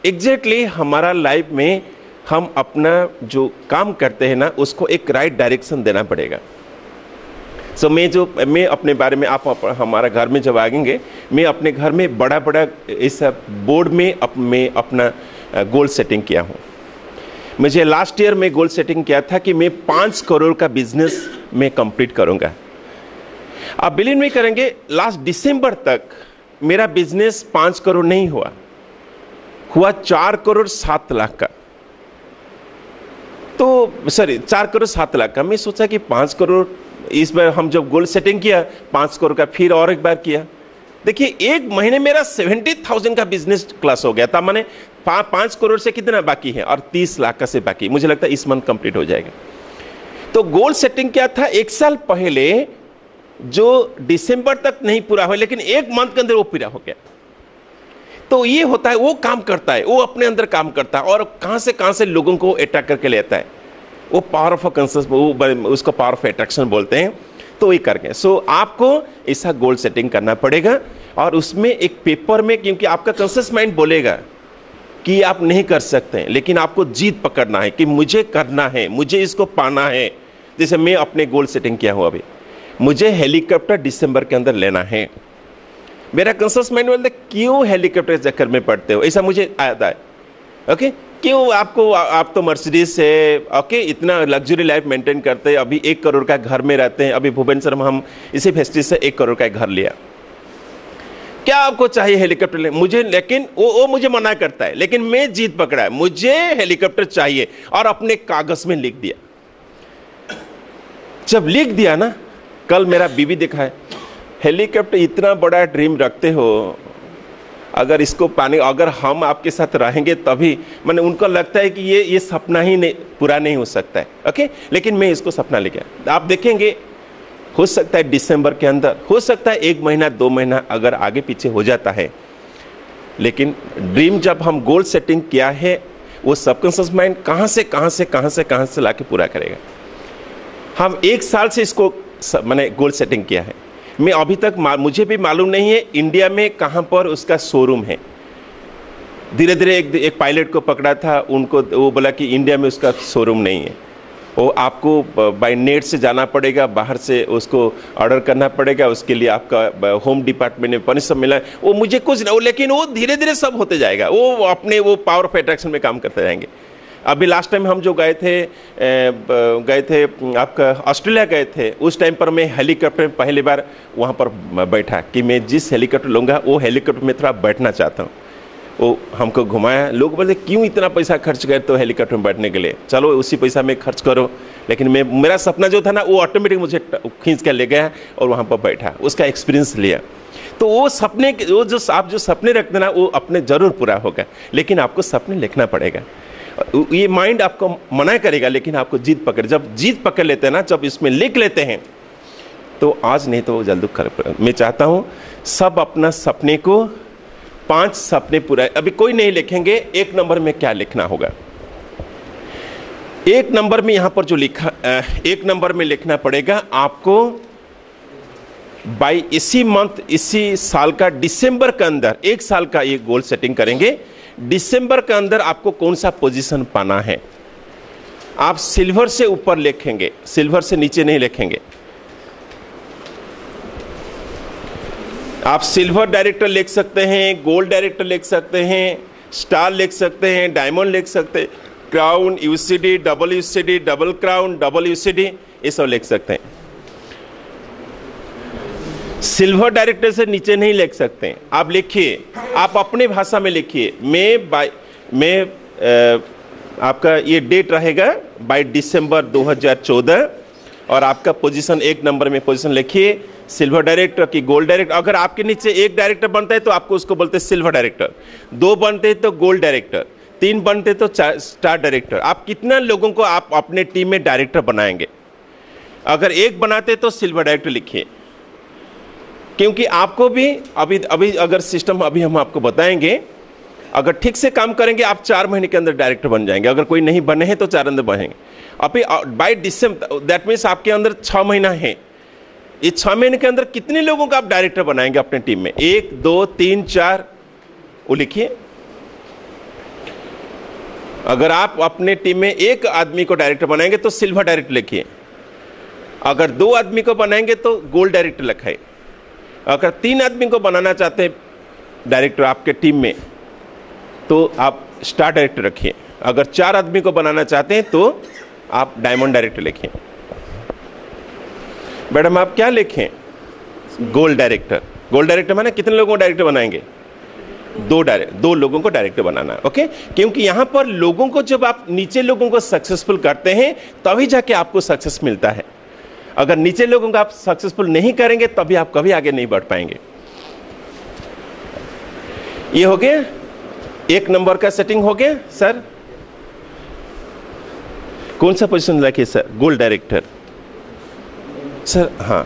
एग्जैक्टली हमारा लाइफ में हम अपना जो काम करते हैं ना, उसको एक राइट डायरेक्शन देना पड़ेगा। मैं अपने बारे में, आप हमारा घर में जब आएंगे, मैं अपने घर में बड़ा बड़ा इस बोर्ड में मैं अपना गोल सेटिंग किया हूँ। मुझे लास्ट ईयर में गोल सेटिंग किया था कि मैं 5 करोड़ का बिजनेस में कंप्लीट करूँगा। आप बिलीव नहीं करेंगे, लास्ट दिसंबर तक मेरा बिजनेस 5 करोड़ नहीं हुआ 4 करोड़ 7 लाख का। तो 4 करोड़ 7 लाख का। मैं सोचा कि 5 करोड़, इस बार हम जब गोल सेटिंग किया 5 करोड़ का, फिर और एक बार किया। देखिए 1 महीने मेरा 70,000 का बिजनेस क्लास हो गया था। मैंने 5 करोड़ से कितना बाकी है, और 30 लाख का से बाकी। मुझे लगता है इस मंथ कंप्लीट हो जाएगा। तो गोल सेटिंग क्या था, 1 साल पहले जो दिसंबर तक नहीं पूरा हुआ, लेकिन 1 मंथ के अंदर वो पूरा हो गया। तो ये होता है, वो काम करता है, वो अपने अंदर काम करता है, और कहां से लोगों को अट्रैक्ट करके लेता है। वो पावर ऑफ कंसेप्ट, उसको पावर ऑफ अट्रैक्शन बोलते हैं। तो ये करके आपको ऐसा गोल सेटिंग करना पड़ेगा, और उसमें एक पेपर में, क्योंकि आपका कॉन्शियस माइंड बोलेगा कि आप नहीं कर सकते, लेकिन आपको जीत पकड़ना है कि मुझे करना है, मुझे इसको पाना है। जैसे मैं अपने गोल सेटिंग किया हूं, अभी मुझे हेलीकॉप्टर दिसंबर के अंदर लेना है। मेरा कॉन्शियस माइंड बोलता है क्यों हेलीकॉप्टर के चक्कर में पड़ते हो, ऐसा मुझे आता है। ओके, क्यों आप तो मर्सिडीज है, ओके, इतना लग्जरी लाइफ मेंटेन करते हैं, अभी 1 करोड़ का घर में रहते हैं। अभी भुवनेश्वर में हम इसी फेस्टिवल से 1 करोड़ का घर लिया। क्या आपको चाहिए हेलीकॉप्टर ले मुझे, लेकिन वो मुझे मना करता है, लेकिन मैं जीत पकड़ा है, मुझे हेलीकॉप्टर चाहिए, और अपने कागज में लिख दिया। जब लिख दिया ना, कल मेरा बीवी देखा है, हेलीकॉप्टर इतना बड़ा ड्रीम रखते हो, अगर इसको पाने, अगर हम आपके साथ रहेंगे तभी, मैंने उनको लगता है कि ये सपना ही नहीं पूरा नहीं हो सकता है। ओके, लेकिन मैं इसको सपना ले गया। आप देखेंगे हो सकता है दिसंबर के अंदर, हो सकता है 1 महीना 2 महीना अगर आगे पीछे हो जाता है, लेकिन ड्रीम जब हम गोल सेटिंग किया है, वो सबकॉन्शियस माइंड कहां से लाके पूरा करेगा। हम 1 साल से इसको मैंने गोल सेटिंग किया है। मैं अभी तक मुझे भी मालूम नहीं है इंडिया में कहां पर उसका शोरूम है। धीरे धीरे एक पायलट को पकड़ा था, उनको वो बोला कि इंडिया में उसका शोरूम नहीं है, वो आपको बाय नेट से जाना पड़ेगा, बाहर से उसको ऑर्डर करना पड़ेगा, उसके लिए आपका होम डिपार्टमेंट में परमिशन मिला। वो मुझे कुछ नहीं, लेकिन वो धीरे धीरे सब होते जाएगा। वो अपने वो पावर ऑफ अट्रैक्शन में काम करते जाएंगे। अभी लास्ट टाइम हम जो गए थे आपका ऑस्ट्रेलिया गए थे, उस टाइम पर मैं हेलीकॉप्टर में पहली बार वहाँ पर बैठा कि मैं जिस हेलीकॉप्टर लूँगा वो हेलीकॉप्टर में थोड़ा बैठना चाहता हूँ। वो हमको घुमाया, लोग बोलते क्यों इतना पैसा खर्च करते हो हेलीकॉप्टर में बैठने के लिए, चलो उसी पैसा में खर्च करो। लेकिन मेरा सपना जो था ना, वो ऑटोमेटिक मुझे खींच कर ले गया और वहाँ पर बैठा, उसका एक्सपीरियंस लिया। तो वो सपने, वो जो आप जो सपने रखते ना, वो अपने जरूर पूरा होगा, लेकिन आपको सपने लिखना पड़ेगा। ये माइंड आपको मना करेगा, लेकिन आपको जब जीत पकड़ लेते हैं ना, जब इसमें लिख लेते हैं, तो आज नहीं तो जल्द कर। मैं चाहता हूं सब अपना सपने को 5 सपने पूरा, अभी कोई नहीं लिखेंगे। 1 नंबर में क्या लिखना होगा, 1 नंबर में यहां पर जो लिखा, 1 नंबर में लिखना पड़ेगा आपको बाई इसी मंथ, इसी साल का दिसंबर के अंदर, 1 साल का ये गोल सेटिंग करेंगे। दिसंबर के अंदर आपको कौन सा पोजीशन पाना है। आप सिल्वर से ऊपर लिखेंगे, सिल्वर से नीचे नहीं लिखेंगे। आप सिल्वर डायरेक्टर लिख सकते हैं, गोल्ड डायरेक्टर लिख सकते हैं, स्टार लिख सकते हैं, डायमंड लिख सकते हैं, crown, UCD, double crown, double UCD, ये सब लिख सकते हैं। सिल्वर डायरेक्टर से नीचे नहीं लिख सकते हैं। आप लिखिए, आप अपने भाषा में लिखिए। मैं आपका ये डेट रहेगा बाय दिसंबर 2014, और आपका पोजीशन 1 नंबर में पोजीशन लिखिए, सिल्वर डायरेक्टर की गोल्ड डायरेक्टर। अगर आपके नीचे 1 डायरेक्टर बनता है तो आपको उसको बोलते हैं सिल्वर डायरेक्टर, 2 बनते हैं तो गोल्ड डायरेक्टर, 3 बनते तो स्टार डायरेक्टर। आप कितना लोगों को आप अपने टीम में डायरेक्टर बनाएंगे। अगर 1 बनाते तो सिल्वर डायरेक्टर लिखिए, क्योंकि आपको भी अभी अगर सिस्टम अभी हम आपको बताएंगे, अगर ठीक से काम करेंगे आप 4 महीने के अंदर डायरेक्टर बन जाएंगे। अगर कोई नहीं बने हैं तो 4 अंदर बनेंगे। अभी बाय दिसंबर, दैट मीन्स आपके अंदर 6 महीना है। इस 6 महीने के अंदर कितने लोगों को आप डायरेक्टर बनाएंगे अपने टीम में? 1 2 3 4, वो लिखिए। अगर आप अपने टीम में एक आदमी को डायरेक्टर बनाएंगे तो सिल्वर डायरेक्टर लिखिए। अगर 2 आदमी को बनाएंगे तो गोल्ड डायरेक्टर लिखाए। अगर 3 आदमी को बनाना चाहते हैं डायरेक्टर आपके टीम में तो आप स्टार डायरेक्टर रखिए। अगर 4 आदमी को बनाना चाहते हैं तो आप डायमंड डायरेक्टर लिखिए। मैडम आप क्या लिखें? Gold director. गोल्ड डायरेक्टर माने कितने लोगों को डायरेक्टर बनाएंगे? 2 लोगों को डायरेक्टर बनाना है। ओके, क्योंकि यहां पर लोगों को, जब आप नीचे लोगों को सक्सेसफुल करते हैं तभी जाके आपको सक्सेस मिलता है। अगर नीचे लोगों को आप सक्सेसफुल नहीं करेंगे तभी आप कभी आगे नहीं बढ़ पाएंगे। ये हो गया, 1 नंबर का सेटिंग हो गया। सर कौन सा पोजीशन रखिए सर? Gold director sir. हाँ,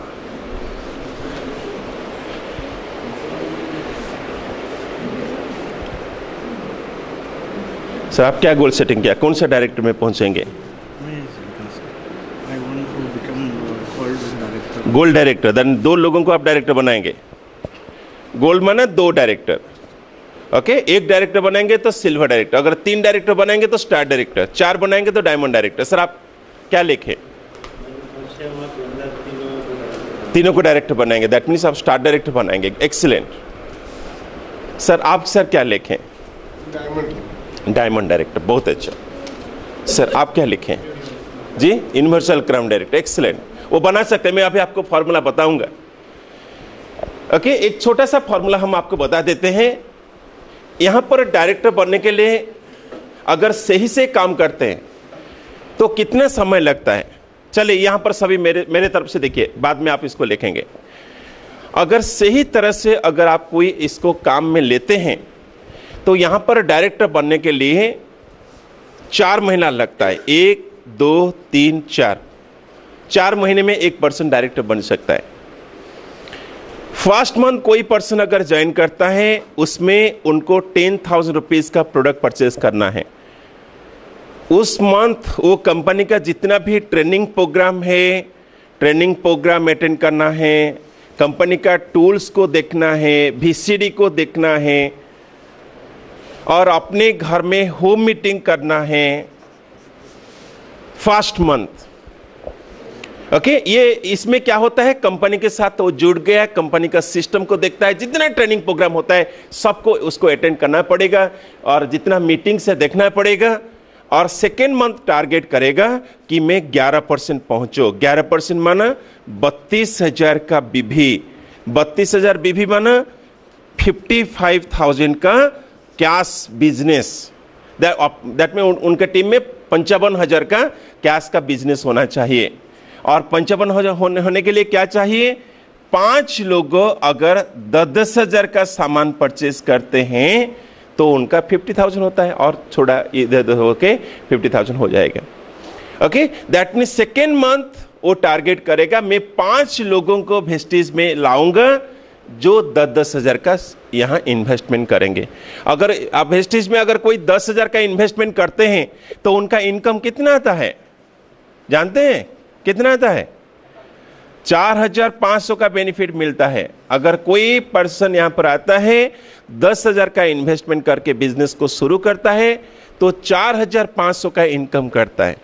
सर आप क्या गोल सेटिंग किया? कौन सा डायरेक्टर में पहुंचेंगे? Gold director. देन 2 लोगों को आप डायरेक्टर बनाएंगे। गोल्ड माना 2 डायरेक्टर। ओके, 1 डायरेक्टर बनाएंगे तो सिल्वर डायरेक्टर। अगर 3 डायरेक्टर बनाएंगे तो स्टार डायरेक्टर। 4 बनाएंगे तो डायमंड डायरेक्टर। सर आप क्या लिखे? तीनों को डायरेक्टर बनाएंगे, दैट मीन्स आप स्टार डायरेक्टर बनाएंगे। एक्सीलेंट। सर आप सर क्या लिखें? Diamond director. बहुत अच्छा। सर आप क्या लिखें? जी, यूनिवर्सल क्राउन डायरेक्टर। एक्सीलेंट। वो बना सकते हैं, मैं अभी आपको फॉर्मूला बताऊंगा। ओके, एक छोटा सा फॉर्मूला हम आपको बता देते हैं। यहां पर डायरेक्टर बनने के लिए अगर सही से काम करते हैं तो कितना समय लगता है? चलिए यहां पर सभी मेरे तरफ से देखिए, बाद में आप इसको लिखेंगे। अगर सही तरह से अगर आप कोई इसको काम में लेते हैं तो यहां पर डायरेक्टर बनने के लिए 4 महीना लगता है। 1 2 3 4, 4 महीने में एक पर्सन डायरेक्टर बन सकता है। फर्स्ट मंथ कोई पर्सन अगर ज्वाइन करता है उसमें उनको 10,000 रुपीज का प्रोडक्ट परचेज करना है। उस मंथ वो कंपनी का जितना भी ट्रेनिंग प्रोग्राम है, ट्रेनिंग प्रोग्राम अटेंड करना है, कंपनी का टूल्स को देखना है, VCD को देखना है और अपने घर में होम मीटिंग करना है फर्स्ट मंथ। ओके, ये इसमें क्या होता है, कंपनी के साथ वो जुड़ गया, कंपनी का सिस्टम को देखता है, जितना ट्रेनिंग प्रोग्राम होता है सबको उसको अटेंड करना पड़ेगा और जितना मीटिंग से देखना पड़ेगा। और सेकेंड मंथ टारगेट करेगा कि मैं 11% पहुंचो। 11% माना 32,000 का बीवी। 32,000 बीवी माना 55,000 का कैश बिजनेस। दैट में उनके टीम में 55,000 का कैश का बिजनेस होना चाहिए। और 55,000 होने के लिए क्या चाहिए? 5 लोग अगर 10,000 का सामान परचेज करते हैं तो उनका 50,000 होता है और थोड़ा इधर होके 50,000 हो जाएगा। Okay, that mean second month वो टारगेट करेगा मैं 5 लोगों को वेस्टेज में लाऊंगा जो 10,000 का यहाँ इन्वेस्टमेंट करेंगे। अगर आप वेस्टेज में अगर कोई 10,000 का इन्वेस्टमेंट करते हैं तो उनका इनकम कितना आता है जानते हैं? कितना आता है? 4,500 का बेनिफिट मिलता है। अगर कोई पर्सन यहां पर आता है 10,000 का इन्वेस्टमेंट करके बिजनेस को शुरू करता है तो 4,500 का इनकम करता है।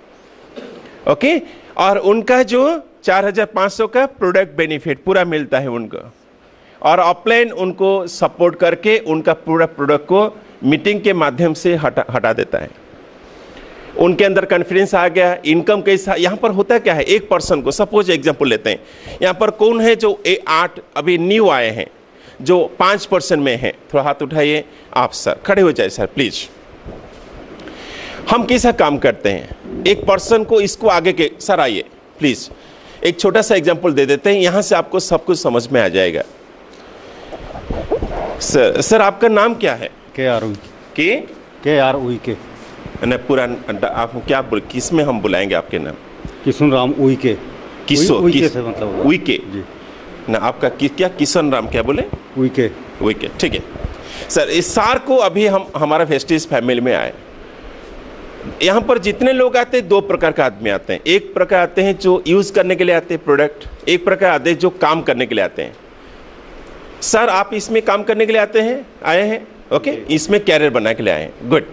ओके, और उनका जो 4,500 का प्रोडक्ट बेनिफिट पूरा मिलता है उनको, और अपलाइन उनको सपोर्ट करके उनका पूरा प्रोडक्ट को मीटिंग के माध्यम से हटा देता है। उनके अंदर कॉन्फिडेंस आ गया। इनकम कैसा यहां पर होता क्या है, एक पर्सन को सपोज एग्जांपल लेते हैं, यहां पर कौन है जो 8 अभी न्यू आए हैं जो 5% में है? थोड़ा हाथ उठाइए आप सर, खड़े हो जाए सर प्लीज। हम कैसा काम करते हैं, एक पर्सन को इसको आगे के सर आइए प्लीज, एक छोटा सा एग्जांपल दे देते हैं, यहां से आपको सब कुछ समझ में आ जाएगा। सर आपका नाम क्या है? KR न पूरा आप क्या बोल, किस में हम बुलाएंगे आपके नाम? किशन राम उइके। उइके से मतलब उइके जी ना, आपका क्या किशन राम क्या बोले? उइके, ठीक है सर। इस सार को अभी हम हमारा वेस्टेज फैमिली में आए यहाँ पर जितने लोग आते हैं, 2 प्रकार का आदमी आते हैं। एक प्रकार आते हैं जो यूज करने के लिए आते हैं प्रोडक्ट, एक प्रकार आते हैं जो काम करने के लिए आते हैं। सर आप इसमें काम करने के लिए आए हैं, ओके, इसमें कैरियर बनाने के लिए आए हैं, गुड।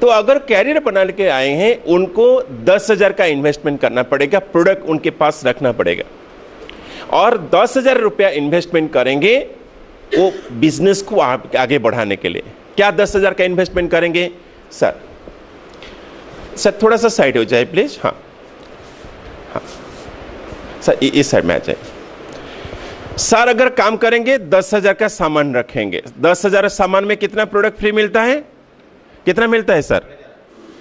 तो अगर कैरियर बनाने के आए हैं, उनको 10,000 का इन्वेस्टमेंट करना पड़ेगा, प्रोडक्ट उनके पास रखना पड़ेगा, और 10,000 रुपया इन्वेस्टमेंट करेंगे वो बिजनेस को आगे बढ़ाने के लिए। क्या 10,000 का इन्वेस्टमेंट करेंगे? सर थोड़ा सा साइड हो जाए प्लीज। हाँ सर इस साइड में आ जाए। सर अगर काम करेंगे 10,000 का सामान रखेंगे, 10,000 सामान में कितना प्रोडक्ट फ्री मिलता है? कितना मिलता है सर?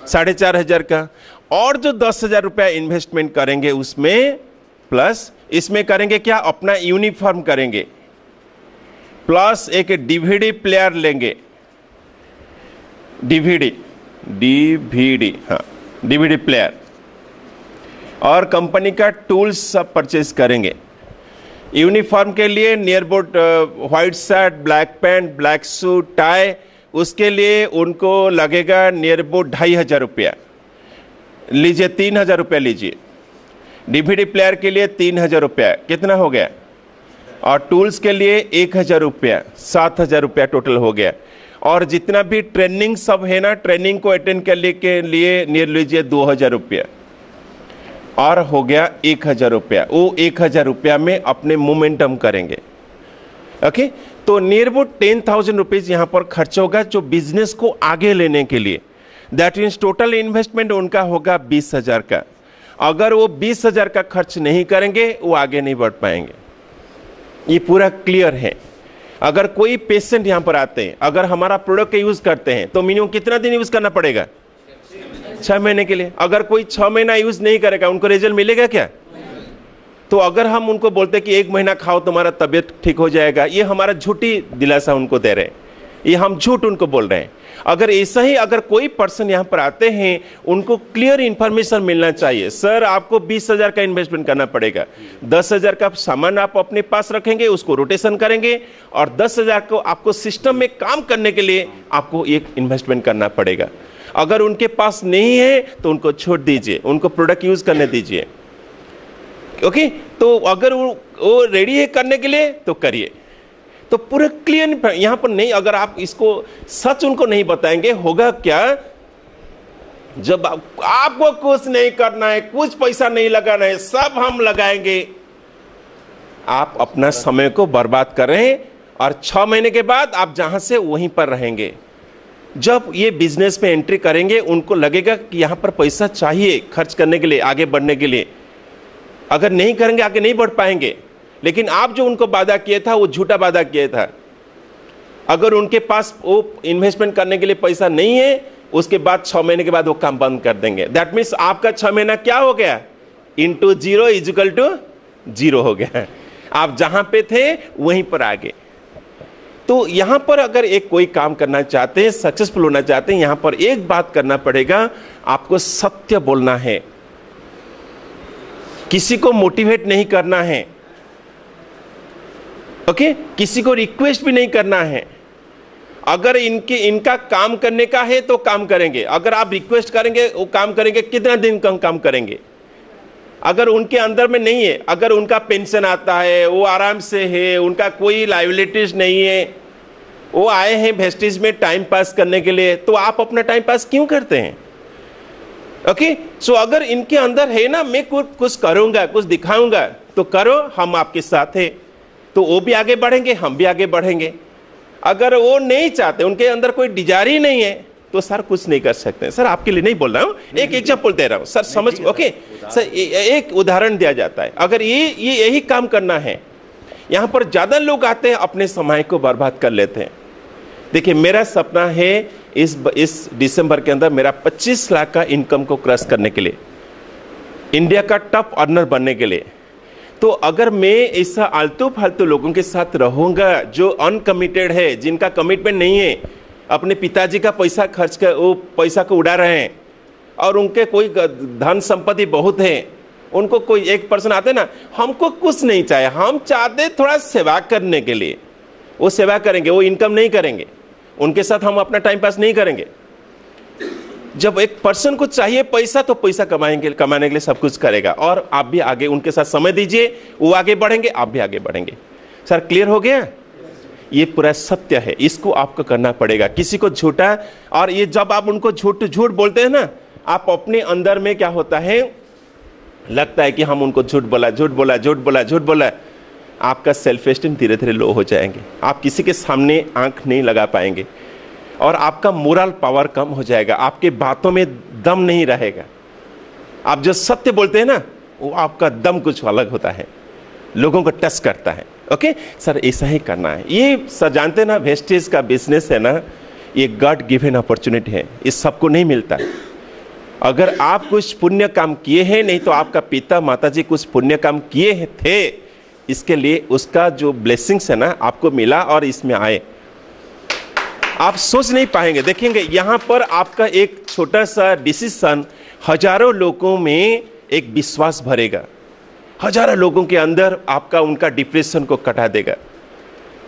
4,500 का। और जो 10,000 रुपया इन्वेस्टमेंट करेंगे उसमें प्लस इसमें करेंगे क्या? अपना यूनिफॉर्म करेंगे, प्लस एक डीवीडी प्लेयर लेंगे, डीवीडी हाँ डीवीडी प्लेयर, और कंपनी का टूल्स सब परचेज करेंगे। यूनिफॉर्म के लिए नियरबोट white shirt, black pant, black suit, tie, उसके लिए उनको लगेगा नियरबोट 2,500 रुपया। लीजिए 3,000 रुपया लीजिए। डीवीडी प्लेयर के लिए 3,000 रुपया, कितना हो गया? और टूल्स के लिए 1,000 रुपया, 7,000 रुपया टोटल हो गया। और जितना भी ट्रेनिंग सब है ना, ट्रेनिंग को अटेंड करने के लिए नियर लीजिए 2,000 रुपया, और हो गया 1,000 रुपया। वो 1,000 रुपया में अपने मोमेंटम करेंगे, ओके। तो नियर अबाउट 10,000 रुपीज यहाँ पर खर्च होगा जो बिजनेस को आगे लेने के लिए। दैट मीन्स टोटल इन्वेस्टमेंट उनका होगा 20,000 का। अगर वो 20,000 का खर्च नहीं करेंगे वो आगे नहीं बढ़ पाएंगे। ये पूरा क्लियर है। अगर कोई पेशेंट यहाँ पर आते हैं, अगर हमारा प्रोडक्ट यूज करते हैं तो मिनिमम कितना दिन यूज करना पड़ेगा? 6 महीने के लिए। अगर कोई 6 महीना यूज नहीं करेगा, उनको रिजल्ट मिलेगा क्या? तो अगर हम उनको बोलते कि 1 महीना खाओ तुम्हारा तबियत ठीक हो जाएगा, ये हमारा झूठी दिलासा उनको दे रहे हैं, ये हम झूठ उनको बोल रहे हैं। अगर ऐसा ही अगर कोई पर्सन यहाँ पर आते हैं, उनको क्लियर इंफॉर्मेशन मिलना चाहिए। सर आपको 20,000 का इन्वेस्टमेंट करना पड़ेगा, 10,000 का सामान आप अपने पास रखेंगे, उसको रोटेशन करेंगे, और 10,000 को आपको सिस्टम में काम करने के लिए आपको एक इन्वेस्टमेंट करना पड़ेगा। अगर उनके पास नहीं है तो उनको छोड़ दीजिए, उनको प्रोडक्ट यूज करने दीजिए, ओके। तो अगर वो रेडी है करने के लिए तो करिए। तो पूरा क्लियर यहां पर नहीं, अगर आप इसको सच उनको नहीं बताएंगे, होगा क्या? जब आपको कुछ नहीं करना है, कुछ पैसा नहीं लगाना है, सब हम लगाएंगे, आप अपना समय को बर्बाद कर रहे हैं, और 6 महीने के बाद आप जहां से वहीं पर रहेंगे। जब ये बिजनेस में एंट्री करेंगे, उनको लगेगा कि यहां पर पैसा चाहिए खर्च करने के लिए, आगे बढ़ने के लिए। अगर नहीं करेंगे आगे नहीं बढ़ पाएंगे। लेकिन आप जो उनको वादा किया था वो झूठा वादा किया था। अगर उनके पास वो इन्वेस्टमेंट करने के लिए पैसा नहीं है, उसके बाद 6 महीने के बाद वो काम बंद कर देंगे। दैट मीन्स आपका 6 महीना क्या हो गया? इंटू 0 इजिकल टू 0 हो गया। आप जहां पे थे वहीं पर आ गए। तो यहां पर अगर एक कोई काम करना चाहते हैं, सक्सेसफुल होना चाहते हैं, यहां पर एक बात करना पड़ेगा, आपको सत्य बोलना है, किसी को मोटिवेट नहीं करना है, ओके। किसी को रिक्वेस्ट भी नहीं करना है। अगर इनका काम करने का है तो काम करेंगे, अगर आप रिक्वेस्ट करेंगे वो काम करेंगे, कितना दिन काम करेंगे? अगर उनके अंदर में नहीं है, अगर उनका पेंशन आता है, वो आराम से है, उनका कोई लायबिलिटीज नहीं है, वो आए हैं वेस्टेज में टाइम पास करने के लिए, तो आप अपना टाइम पास क्यों करते हैं? ओके। सो अगर इनके अंदर है ना, मैं कुछ करूंगा, कुछ दिखाऊंगा, तो करो, हम आपके साथ हैं, तो वो भी आगे बढ़ेंगे, हम भी आगे बढ़ेंगे। अगर वो नहीं चाहते, उनके अंदर कोई डिजायर ही नहीं है, तो सर कुछ नहीं कर सकते। सर आपके लिए नहीं बोल रहा हूं, एक एग्जांपल दे रहा हूं सर, समझ, ओके। सर एक उदाहरण दिया जाता है। अगर ये यही काम करना है, यहां पर ज्यादा लोग आते हैं, अपने समय को बर्बाद कर लेते हैं। देखिए मेरा सपना है इस दिसंबर के अंदर मेरा 25 लाख का इनकम को क्रॉस करने के लिए, इंडिया का टॉप अर्नर बनने के लिए। तो अगर मैं ऐसा आलतू फालतू लोगों के साथ रहूंगा जो अनकमिटेड है, जिनका कमिटमेंट नहीं है, अपने पिताजी का पैसा खर्च कर वो पैसा को उड़ा रहे हैं, और उनके कोई धन संपत्ति बहुत है, उनको कोई एक पर्सन आते ना, हमको कुछ नहीं चाहिए, हम चाहते थोड़ा सेवा करने के लिए, वो सेवा करेंगे, वो इनकम नहीं करेंगे, उनके साथ हम अपना टाइम पास नहीं करेंगे। जब एक पर्सन को चाहिए पैसा तो पैसा कमाने के लिए सब कुछ करेगा, और आप भी आगे उनके साथ समय दीजिए, वो आगे बढ़ेंगे, आप भी आगे बढ़ेंगे। सर क्लियर हो गया? ये पूरा सत्य है, इसको आपको करना पड़ेगा। किसी को झूठा, और ये जब आप उनको झूठ बोलते हैं ना, आप अपने अंदर में क्या होता है, लगता है कि हम उनको झूठ बोला, आपका सेल्फ एस्टीम धीरे धीरे लो हो जाएंगे, आप किसी के सामने आंख नहीं लगा पाएंगे, और आपका मोरल पावर कम हो जाएगा, आपके बातों में दम नहीं रहेगा। आप जो सत्य बोलते हैं ना, वो आपका दम कुछ अलग होता है, लोगों को टच करता है। ओके सर, ऐसा ही करना है। ये सर जानते ना, वेस्टेज का बिजनेस है ना, ये गॉड गिवन अपॉर्चुनिटी है, ये सबको नहीं मिलता। अगर आप कुछ पुण्य काम किए हैं, नहीं तो आपका पिता माताजी कुछ पुण्य काम किए थे, इसके लिए उसका जो ब्लेसिंग्स है ना आपको मिला और इसमें आए। आप सोच नहीं पाएंगे, देखेंगे यहां पर आपका एक छोटा सा डिसीजन हजारों लोगों में एक विश्वास भरेगा, हजारों लोगों के अंदर आपका उनका डिप्रेशन को कटा देगा।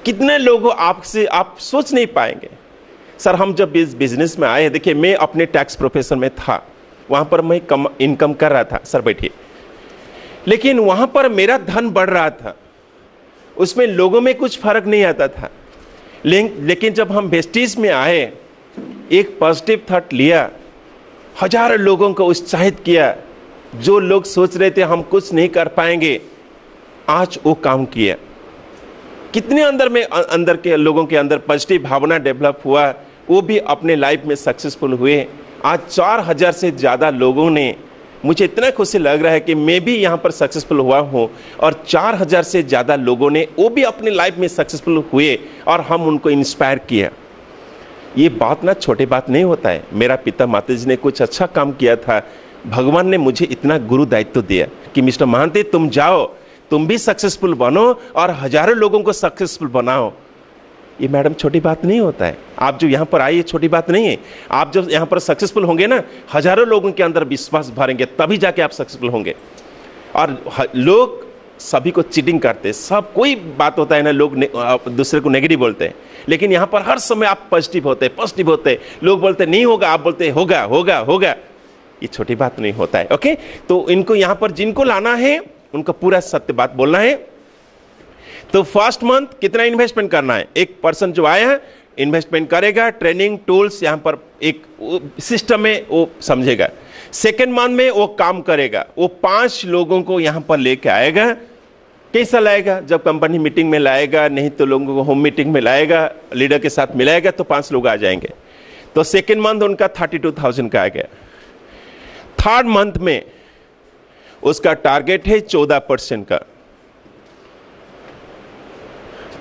कितने लोगों आपसे आप सोच नहीं पाएंगे। सर हम जब इस बिजनेस में आए, देखिए मैं अपने टैक्स प्रोफेशन में था, वहां पर मैं कम इनकम कर रहा था। सर बैठिए। लेकिन वहां पर मेरा धन बढ़ रहा था, उसमें लोगों में कुछ फर्क नहीं आता था। लेकिन जब हम वेस्टीज में आए, एक पॉजिटिव थॉट लिया, हजारों लोगों को उत्साहित किया, जो लोग सोच रहे थे हम कुछ नहीं कर पाएंगे, आज वो काम किया। कितने अंदर के लोगों के अंदर पॉजिटिव भावना डेवलप हुआ, वो भी अपने लाइफ में सक्सेसफुल हुए। आज 4000 से ज़्यादा लोगों ने, मुझे इतना खुशी लग रहा है कि मैं भी यहाँ पर सक्सेसफुल हुआ हूँ, और 4000 से ज़्यादा लोगों ने वो भी अपने लाइफ में सक्सेसफुल हुए, और हम उनको इंस्पायर किया। ये बात ना छोटी बात नहीं होता है। मेरा पिता माताजी ने कुछ अच्छा काम किया था, भगवान ने मुझे इतना गुरु दायित्व दिया कि मिस्टर महांती तुम जाओ, तुम भी सक्सेसफुल बनो और हजारों लोगों को सक्सेसफुल बनाओ। ये मैडम छोटी बात नहीं होता है। आप जो यहाँ पर आए, ये छोटी बात नहीं है। आप जब यहाँ पर सक्सेसफुल होंगे ना, हजारों लोगों के अंदर विश्वास भरेंगे, तभी जाके आप सक्सेसफुल होंगे। और लोग सभी को चीटिंग करते हैं, सब कोई बात होता है ना, लोग दूसरे को नेगेटिव बोलते हैं, लेकिन यहाँ पर हर समय आप पॉजिटिव होते। लोग बोलते नहीं होगा, आप बोलते होगा। ये छोटी बात नहीं होता है। ओके, तो इनको यहाँ पर जिनको लाना है, उनको पूरा सत्य बात बोलना है। तो फर्स्ट मंथ कितना इन्वेस्टमेंट करना है, एक पर्सन जो आया है इन्वेस्टमेंट करेगा, ट्रेनिंग टूल्स यहाँ पर एक सिस्टम में वो समझेगा। सेकेंड मंथ में वो काम करेगा, वो 5 लोगों को यहाँ पर लेके आएगा। कैसा लाएगा? जब कंपनी मीटिंग में लाएगा, नहीं तो लोगों को होम मीटिंग में लाएगा, लीडर के साथ मिलाएगा, तो 5 लोग आ जाएंगे। तो सेकेंड मंथ उनका 32,000 का आ गया। थर्ड मंथ में उसका टारगेट है 14% का,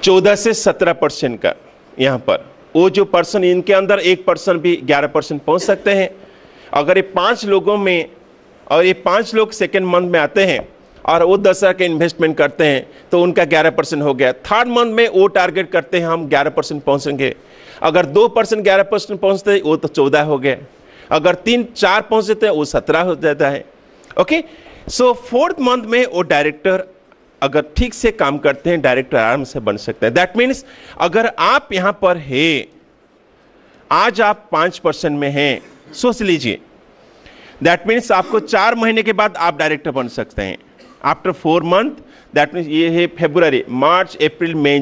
14 से 17% का। यहां पर वो जो पर्सन, इनके अंदर 1% भी 11% पहुंच सकते हैं। अगर ये 5 लोगों में, और ये 5 लोग सेकेंड मंथ में आते हैं और वो 10,000 के इन्वेस्टमेंट करते हैं, तो उनका 11% हो गया। थर्ड मंथ में वो टारगेट करते हैं हम 11% पहुंचेंगे। अगर 2% 11% पहुंचते हैं, वो तो 14 हो गए। अगर 3-4 पहुंच जाते हैं, वो 17 हो जाता है। ओके, सो फोर्थ मंथ में वो डायरेक्टर अगर ठीक से काम करते हैं, डायरेक्टर आराम से बन सकते हैं। दैट मीन्स अगर आप यहां पर है, आज आप 5% में हैं, सोच लीजिए, दैट मीन्स आपको 4 महीने के बाद आप डायरेक्टर बन सकते हैं। आफ्टर 4 मंथ, दैट मीन्स ये है फरवरी, मार्च, अप्रैल, मई,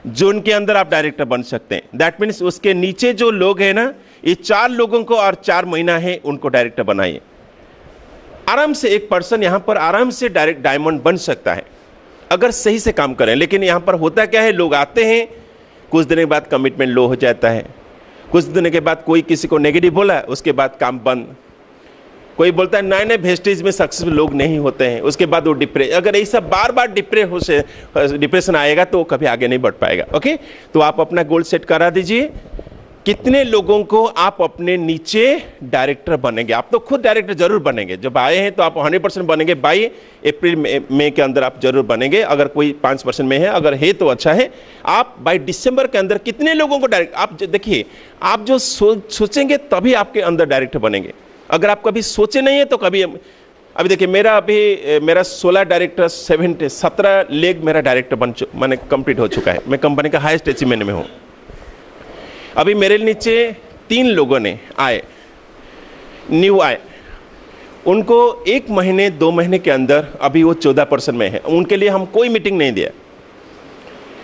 जून के अंदर आप डायरेक्टर बन सकते हैं। दैट मीन्स उसके नीचे जो लोग हैं ना, ये 4 लोगों को और 4 महीना है, उनको डायरेक्टर बनाइए। आराम से एक पर्सन यहां पर आराम से डायरेक्ट डायमंड बन सकता है अगर सही से काम करें। लेकिन यहां पर होता क्या है, लोग आते हैं, कुछ दिन के बाद कमिटमेंट लो हो जाता है, कुछ दिन के बाद कोई किसी को नेगेटिव बोला, उसके बाद काम बंद। कोई बोलता है नए वेस्टेज में सक्सेसफुल लोग नहीं होते हैं, उसके बाद वो अगर ऐसा बार बार डिप्रेशन आएगा तो कभी आगे नहीं बढ़ पाएगा। ओके, तो आप अपना गोल सेट करा दीजिए, कितने लोगों को आप अपने नीचे डायरेक्टर बनेंगे। आप तो खुद डायरेक्टर जरूर बनेंगे, जब आए हैं तो आप 100% बनेंगे। बाई अप्रैल मई के अंदर आप जरूर बनेंगे। अगर कोई 5% में है, अगर है तो अच्छा है। आप बाई दिसंबर के अंदर कितने लोगों को डायरेक्ट, आप देखिए, आप जो सोचेंगे तभी आपके अंदर डायरेक्टर बनेंगे। अगर आप कभी सोचे नहीं है तो कभी, अभी देखिए मेरा 16 डायरेक्टर, 17 लेग मेरा डायरेक्टर मैंने कंप्लीट हो चुका है। मैं कंपनी का हाईएस्ट अचीवमेंट में हूँ। अभी मेरे नीचे 3 लोगों ने आए, न्यू आए, उनको 1 महीने 2 महीने के अंदर अभी वो 14% में है, उनके लिए हम कोई मीटिंग नहीं दिया।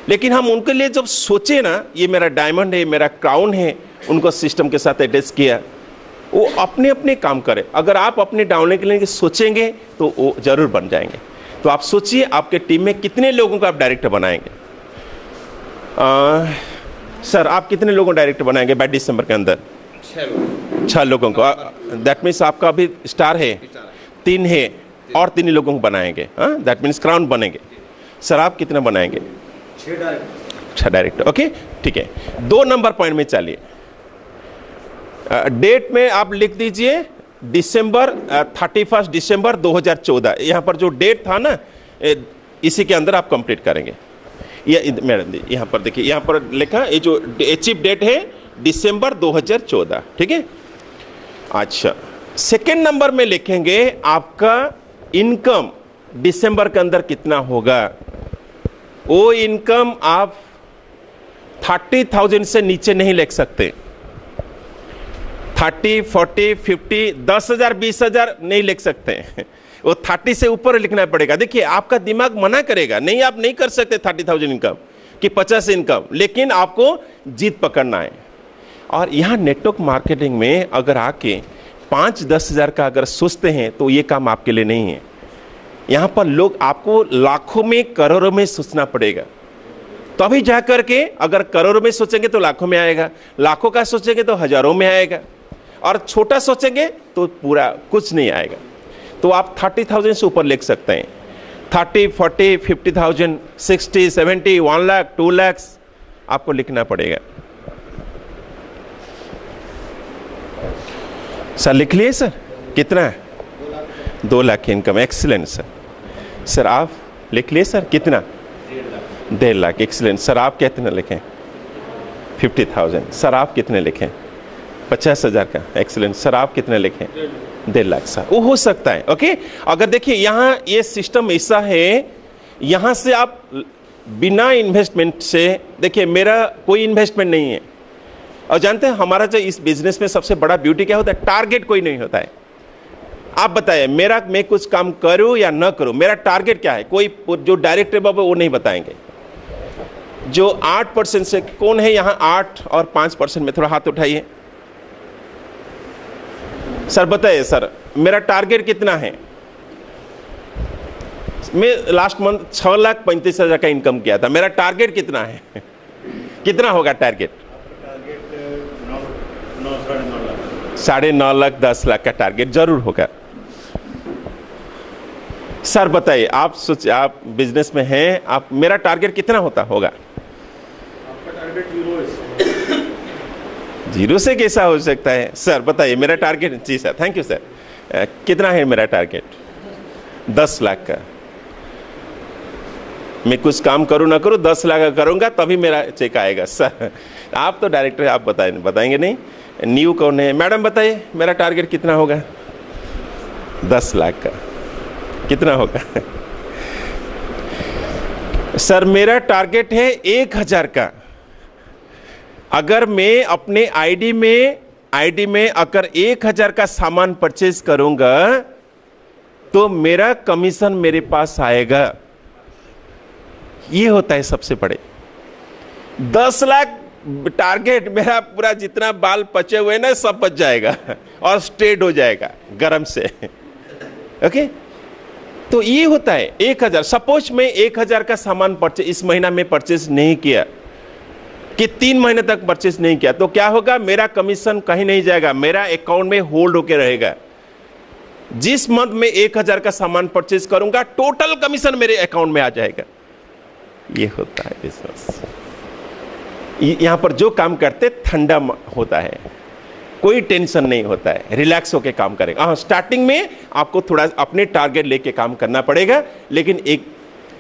लेकिन हम उनके लिए जब सोचे ना, ये मेरा डायमंड है, मेरा क्राउन है, उनको सिस्टम के साथ अटैच किया, वो अपने अपने काम करें। अगर आप अपने डाउनलोड के लिए सोचेंगे तो वो जरूर बन जाएंगे। तो आप सोचिए आपके टीम में कितने लोगों को आप डायरेक्टर बनाएंगे। सर आप कितने लोगों को डायरेक्टर बनाएंगे बाय दिसंबर के अंदर? 6 लोगों को। दैट मीन्स आपका अभी स्टार है 3 है और 3 लोगों को बनाएंगे। दैट मीन्स क्राउन बनेंगे। सर आप कितना बनाएंगे? 6 डायरेक्टर। ओके ठीक है। 2 नंबर पॉइंट में चलिए। डेट में आप लिख दीजिए दिसंबर 31 दिसंबर 2014। यहाँ पर जो डेट था ना, इसी के अंदर आप कंप्लीट करेंगे। ये मैडम यहाँ पर देखिए, यहाँ पर लिखा ये जो अचीव डेट है दिसंबर 2014। ठीक है। अच्छा, सेकेंड नंबर में लिखेंगे आपका इनकम दिसंबर के अंदर कितना होगा। वो इनकम आप 30,000 से नीचे नहीं लिख सकते। 30, 40, 50, 10,000, 20,000 नहीं लिख सकते। वो 30 से ऊपर लिखना पड़ेगा। देखिए आपका दिमाग मना करेगा, नहीं आप नहीं कर सकते 30,000 इनकम कि 50 इनकम, लेकिन आपको जीत पकड़ना है। और यहाँ नेटवर्क मार्केटिंग में अगर आके 5-10 हज़ार का अगर सोचते हैं तो ये काम आपके लिए नहीं है। यहाँ पर लोग आपको लाखों में करोड़ों में सोचना पड़ेगा, तभी जा करके अगर करोड़ों में सोचेंगे तो लाखों में आएगा, लाखों का सोचेंगे तो हजारों में आएगा, और छोटा सोचेंगे तो पूरा कुछ नहीं आएगा। तो आप 30,000 से ऊपर लिख सकते हैं। 30, 40, 50,000, 60, 70, 1 लाख, 2 लाख आपको लिखना पड़ेगा। सर लिख लिए सर? कितना है? 2 lakh income. Excellent sir. Sir आप लिख लिए सर? कितना? 1.5 लाख। Excellent sir. आप कितना लिखें? 50,000। सर आप कितने लिखें? 50,000 का। Excellent sir. आप कितने लिखें? 1.5 लाख। सर वो हो सकता है। ओके। अगर देखिए यहाँ ये सिस्टम ऐसा है, यहाँ से आप बिना इन्वेस्टमेंट से, देखिए मेरा कोई इन्वेस्टमेंट नहीं है, और जानते हैं हमारा जो इस बिजनेस में सबसे बड़ा ब्यूटी क्या होता है? टारगेट कोई नहीं होता है। आप बताइए मैं कुछ काम करूं या ना करूं, मेरा टारगेट क्या है? कोई जो डायरेक्टर बाबू वो नहीं बताएंगे। जो 8% से कौन है यहाँ? 8 और 5% में थोड़ा हाथ उठाइए। सर बताइए सर मेरा टारगेट कितना है? मैं लास्ट मंथ 6,35,000 का इनकम किया था। मेरा टारगेट कितना है? कितना होगा टारगेट? 9.5 लाख 10 लाख का टारगेट जरूर होगा। सर बताइए आप सोचिए, आप बिजनेस में हैं, आप मेरा टारगेट कितना होगा? आपका टारगेट 0 है। 0 से कैसा हो सकता है? सर बताइए मेरा टारगेट। जी सर, थैंक यू सर। कितना है मेरा टारगेट? 10 लाख का। मैं कुछ काम करूं ना करूं 10 लाख का करूंगा तभी मेरा चेक आएगा। सर आप तो डायरेक्टर, आप बताएंगे नहीं। न्यू कौन है? मैडम बताइए मेरा टारगेट कितना होगा? 10 लाख का। कितना होगा? सर मेरा टारगेट है 1,000 का। अगर मैं अपने आईडी में अगर 1,000 का सामान परचेज करूंगा तो मेरा कमीशन मेरे पास आएगा। ये होता है सबसे बड़े। 10 लाख टारगेट, मेरा पूरा जितना बाल पचे हुए ना सब बच जाएगा और स्ट्रेट हो जाएगा गरम से। ओके। तो ये होता है 1,000। सपोज मैं 1,000 का सामान परचेज इस महीना में परचेज नहीं किया, कि 3 महीने तक परचेज नहीं किया, तो क्या होगा? मेरा कमीशन कहीं नहीं जाएगा, मेरा अकाउंट में होल्ड होके रहेगा। जिस मंथ में 1,000 का सामान परचेज करूंगा टोटल कमीशन मेरे अकाउंट में आ जाएगा। ये होता है बिजनेस। यहां पर जो काम करते ठंडा होता है, कोई टेंशन नहीं होता है, रिलैक्स होके काम करेगा। हाँ, स्टार्टिंग में आपको थोड़ा अपने टारगेट लेके काम करना पड़ेगा, लेकिन एक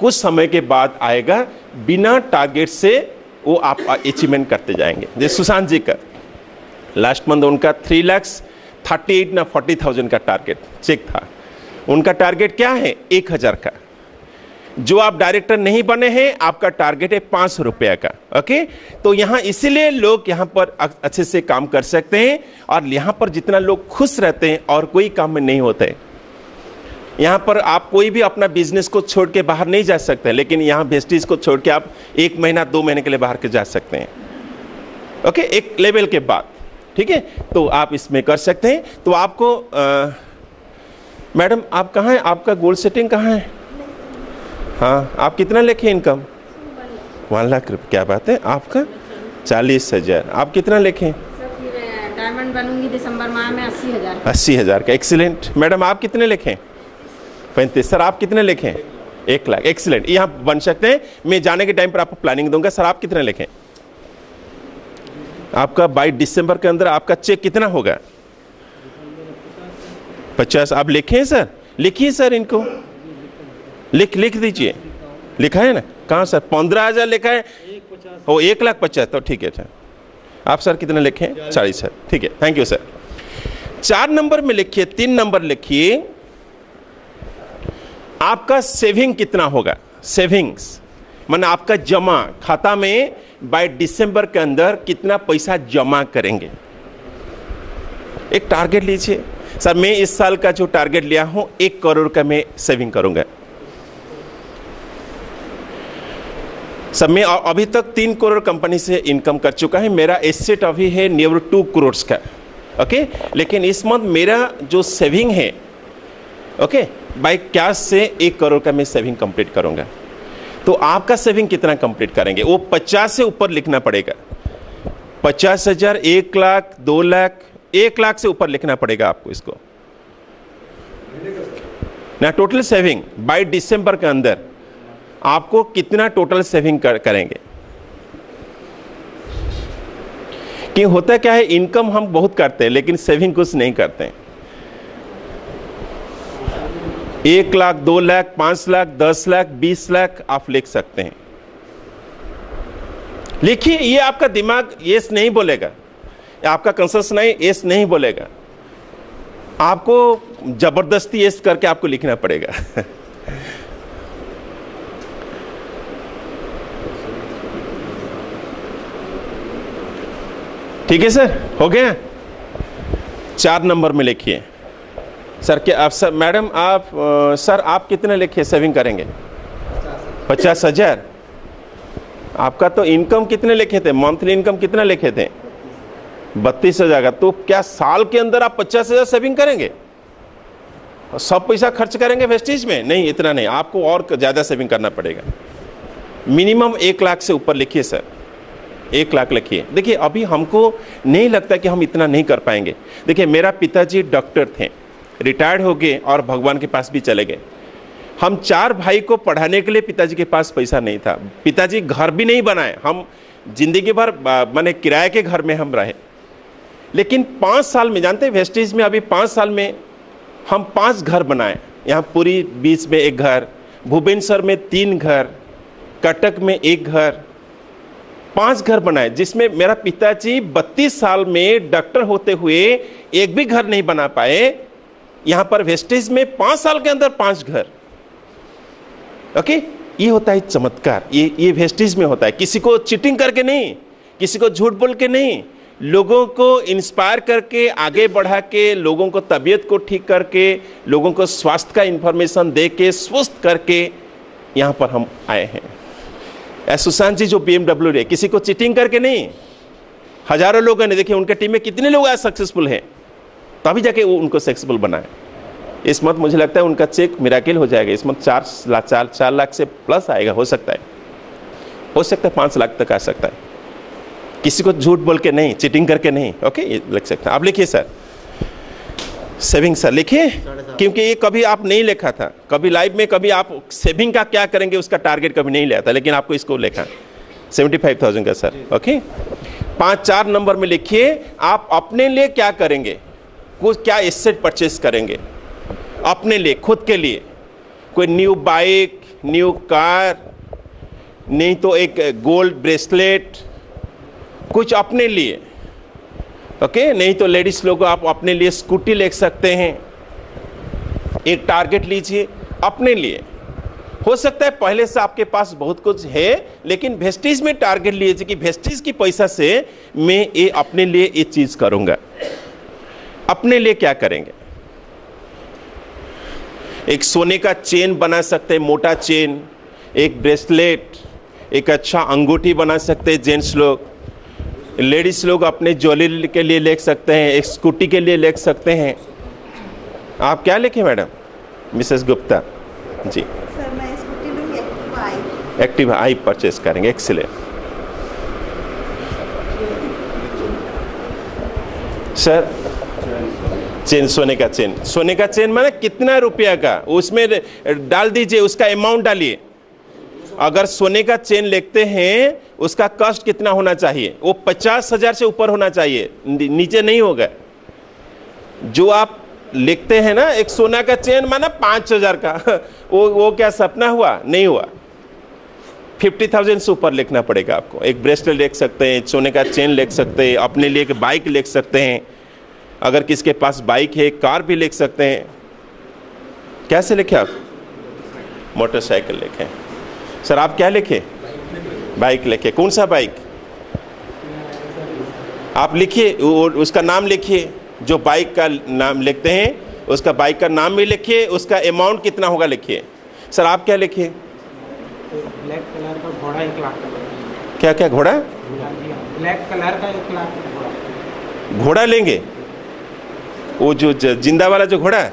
कुछ समय के बाद आएगा बिना टारगेट से वो आप अचीवमेंट करते जाएंगे। जैसे सुशांत जी का लास्ट मंथ उनका 3,38,000 ना 40,000 का टारगेट चेक था। उनका टारगेट क्या है? 1,000 का। जो आप डायरेक्टर नहीं बने हैं, आपका टारगेट है 500 रुपया का। ओके, तो यहाँ इसीलिए लोग यहाँ पर अच्छे से काम कर सकते हैं, और यहाँ पर जितना लोग खुश रहते हैं और कोई काम में नहीं होते। यहाँ पर आप कोई भी अपना बिजनेस को छोड़ के बाहर नहीं जा सकते, लेकिन यहाँ वेस्टीज को छोड़ के आप 1 महीना 2 महीने के लिए बाहर के जा सकते हैं। ओके, एक लेवल के बाद, ठीक है, तो आप इसमें कर सकते हैं। तो आपको मैडम आप कहाँ हैं, आपका गोल सेटिंग कहाँ है? हाँ, आप कितना लेखे इनकम? 1 लाख रुपये। क्या बात है, आपका 40,000। आप कितना लेखे? डायमंड बनूंगी दिसंबर माह में 80,000। 80,000 का, एक्सीलेंट। मैडम आप कितने लेखे? 35। सर आप कितने लेखे? 1 लाख। एक्सीलेंट, यहाँ बन सकते हैं। मैं जाने के टाइम पर आपको प्लानिंग दूंगा। सर आप कितने लेखे? आपका 22 दिसंबर के अंदर आपका चेक कितना होगा? 50। आप लिखे हैं सर? लिखिए सर, इनको लिख दीजिए। लिखा है ना? कहाँ सर? 15,000 लिखा है। ओ 1,50,000, तो ठीक है। आप सर कितने लिखे हैं? 40 सर। ठीक है, थैंक यू सर। 4 नंबर में लिखिए, 3 नंबर लिखिए, आपका सेविंग कितना होगा? सेविंग्स माने आपका जमा खाता में बाय दिसंबर के अंदर कितना पैसा जमा करेंगे। एक टारगेट लीजिए। सर मैं इस साल का जो टारगेट लिया हूं 1 करोड़ का मैं सेविंग करूंगा। सर मैं अभी तक 3 करोड़ कंपनी से इनकम कर चुका है। मेरा एसेट अभी है नियर 2 करोड़ का। ओके, लेकिन इस मंथ मेरा जो सेविंग है, ओके, बाय कैश से 1 करोड़ का मैं सेविंग कंप्लीट करूंगा। तो आपका सेविंग कितना कंप्लीट करेंगे? वो 50 से ऊपर लिखना पड़ेगा। 50,000, 1 लाख, 2 लाख, 1 लाख से ऊपर लिखना पड़ेगा आपको इसको ना। टोटल सेविंग बाय दिसंबर के अंदर आपको कितना टोटल सेविंग करेंगे? कि होता क्या है, इनकम हम बहुत करते हैं लेकिन सेविंग कुछ नहीं करते हैं। 1 लाख, 2 लाख, 5 लाख, 10 लाख, 20 लाख आप लिख सकते हैं। लिखिए, ये आपका दिमाग यस नहीं बोलेगा, आपका कंसेंस नहीं यस नहीं बोलेगा, आपको जबरदस्ती यस करके आपको लिखना पड़ेगा। ठीक है सर, हो गया? 4 नंबर में लिखिए। सर क्या आप सर मैडम आप सर आप कितने लिखे सेविंग करेंगे? 50,000। आपका तो इनकम कितने लिखे थे? मंथली इनकम कितना लिखे थे? 32,000 का। तो क्या साल के अंदर आप 50,000 सेविंग करेंगे? सब पैसा खर्च करेंगे वेस्टेज में? नहीं, इतना नहीं, आपको और ज्यादा सेविंग करना पड़ेगा। मिनिमम 1 लाख से ऊपर लिखिए सर, 1 लाख लिखिए। देखिए अभी हमको नहीं लगता कि हम इतना नहीं कर पाएंगे। देखिए मेरा पिताजी डॉक्टर थे, रिटायर्ड हो गए और भगवान के पास भी चले गए। हम 4 भाई को पढ़ाने के लिए पिताजी के पास पैसा नहीं था। पिताजी घर भी नहीं बनाए, हम जिंदगी भर माने किराए के घर में हम रहे। लेकिन 5 साल में, जानते हैं वेस्टेज में अभी 5 साल में हम 5 घर बनाए। यहाँ पूरी बीच में 1 घर, भुवनेश्वर में 3 घर, कटक में 1 घर, 5 घर बनाए, जिसमें मेरा पिताजी 32 साल में डॉक्टर होते हुए एक भी घर नहीं बना पाए। यहां पर वेस्टेज में 5 साल के अंदर 5 घर। ओके, ये होता है चमत्कार, ये वेस्टेज में होता है। किसी को चीटिंग करके नहीं, किसी को झूठ बोल के नहीं, लोगों को इंस्पायर करके, आगे बढ़ा के, लोगों को तबीयत को ठीक करके, लोगों को स्वास्थ्य का इंफॉर्मेशन दे के, स्वस्थ करके यहां पर हम आए हैं। सुशांत जी जो BMW है, किसी को चीटिंग करके नहीं, हजारों लोगों ने, देखिए उनके टीम में कितने लोग आज सक्सेसफुल हैं, तभी जाके वो उनको सक्सेसफुल बनाए। इस मंथ मुझे लगता है उनका चेक मिराकिल हो जाएगा। इस मंथ 4 लाख से प्लस आएगा, हो सकता है 5 लाख तक आ सकता है। किसी को झूठ बोल के नहीं, चीटिंग करके नहीं। ओके, ये लिख सकते हैं आप। लिखिए सर सेविंग, सर लिखिए, क्योंकि ये कभी आप नहीं लिखा था, कभी लाइफ में कभी आप सेविंग का क्या करेंगे उसका टारगेट कभी नहीं लिया था, लेकिन आपको इसको लिखा 75,000 का सर। ओके, 4 नंबर में लिखिए, आप अपने लिए क्या करेंगे, कुछ क्या एसेट परचेस करेंगे अपने लिए, खुद के लिए। कोई न्यू बाइक, न्यू कार, नहीं तो एक गोल्ड ब्रेसलेट, कुछ अपने लिए। ओके, नहीं तो लेडीज लोग आप अपने लिए स्कूटी ले सकते हैं। एक टारगेट लीजिए अपने लिए, हो सकता है पहले से आपके पास बहुत कुछ है, लेकिन वेस्टेज में टारगेट लीजिए कि वेस्टेज की पैसा से मैं ये अपने लिए ये चीज करूंगा। अपने लिए क्या करेंगे? एक सोने का चेन बना सकते हैं, मोटा चेन, एक ब्रेसलेट, एक अच्छा अंगूठी बना सकते हैं जेंट्स लोग। लेडीज लोग अपने ज्वेलरी के लिए ले सकते हैं, एक स्कूटी के लिए ले सकते हैं। आप क्या लिखे madam? Mrs Gupta ji. Sir मैं स्कूटी लूंगी, एक्टिव आई परचेस करेंगे। Excellent sir. चेन, सोने का चेन, सोने का चेन माने कितना रुपया का, उसमें डाल दीजिए, उसका अमाउंट डालिए। अगर सोने का चेन लेते हैं उसका कॉस्ट कितना होना चाहिए? वो 50,000 से ऊपर होना चाहिए, नीचे नहीं होगा। जो आप लिखते हैं ना एक सोना का चेन माना 5,000 का, वो क्या सपना हुआ? नहीं हुआ। 50,000 से ऊपर लिखना पड़ेगा आपको। एक ब्रेसलेट लिख सकते हैं, सोने का चेन लिख सकते हैं, अपने लिए एक बाइक लिख सकते हैं। अगर किसके पास बाइक है, कार भी लिख सकते हैं। कैसे लिखे आप? मोटरसाइकिल लिखे। सर आप क्या लिखे? बाइक लिखे। कौन सा बाइक? आप लिखिए, उसका नाम लिखिए। जो बाइक का नाम लिखते हैं उसका बाइक का नाम भी लिखिए, उसका अमाउंट कितना होगा लिखिए। सर आप क्या लिखिए? ब्लैक कलर का घोड़ा 1 लाख का। क्या क्या घोड़ा? ब्लैक कलर का 1 लाख का घोड़ा। घोड़ा लेंगे? वो जो जिंदा वाला जो घोड़ा है,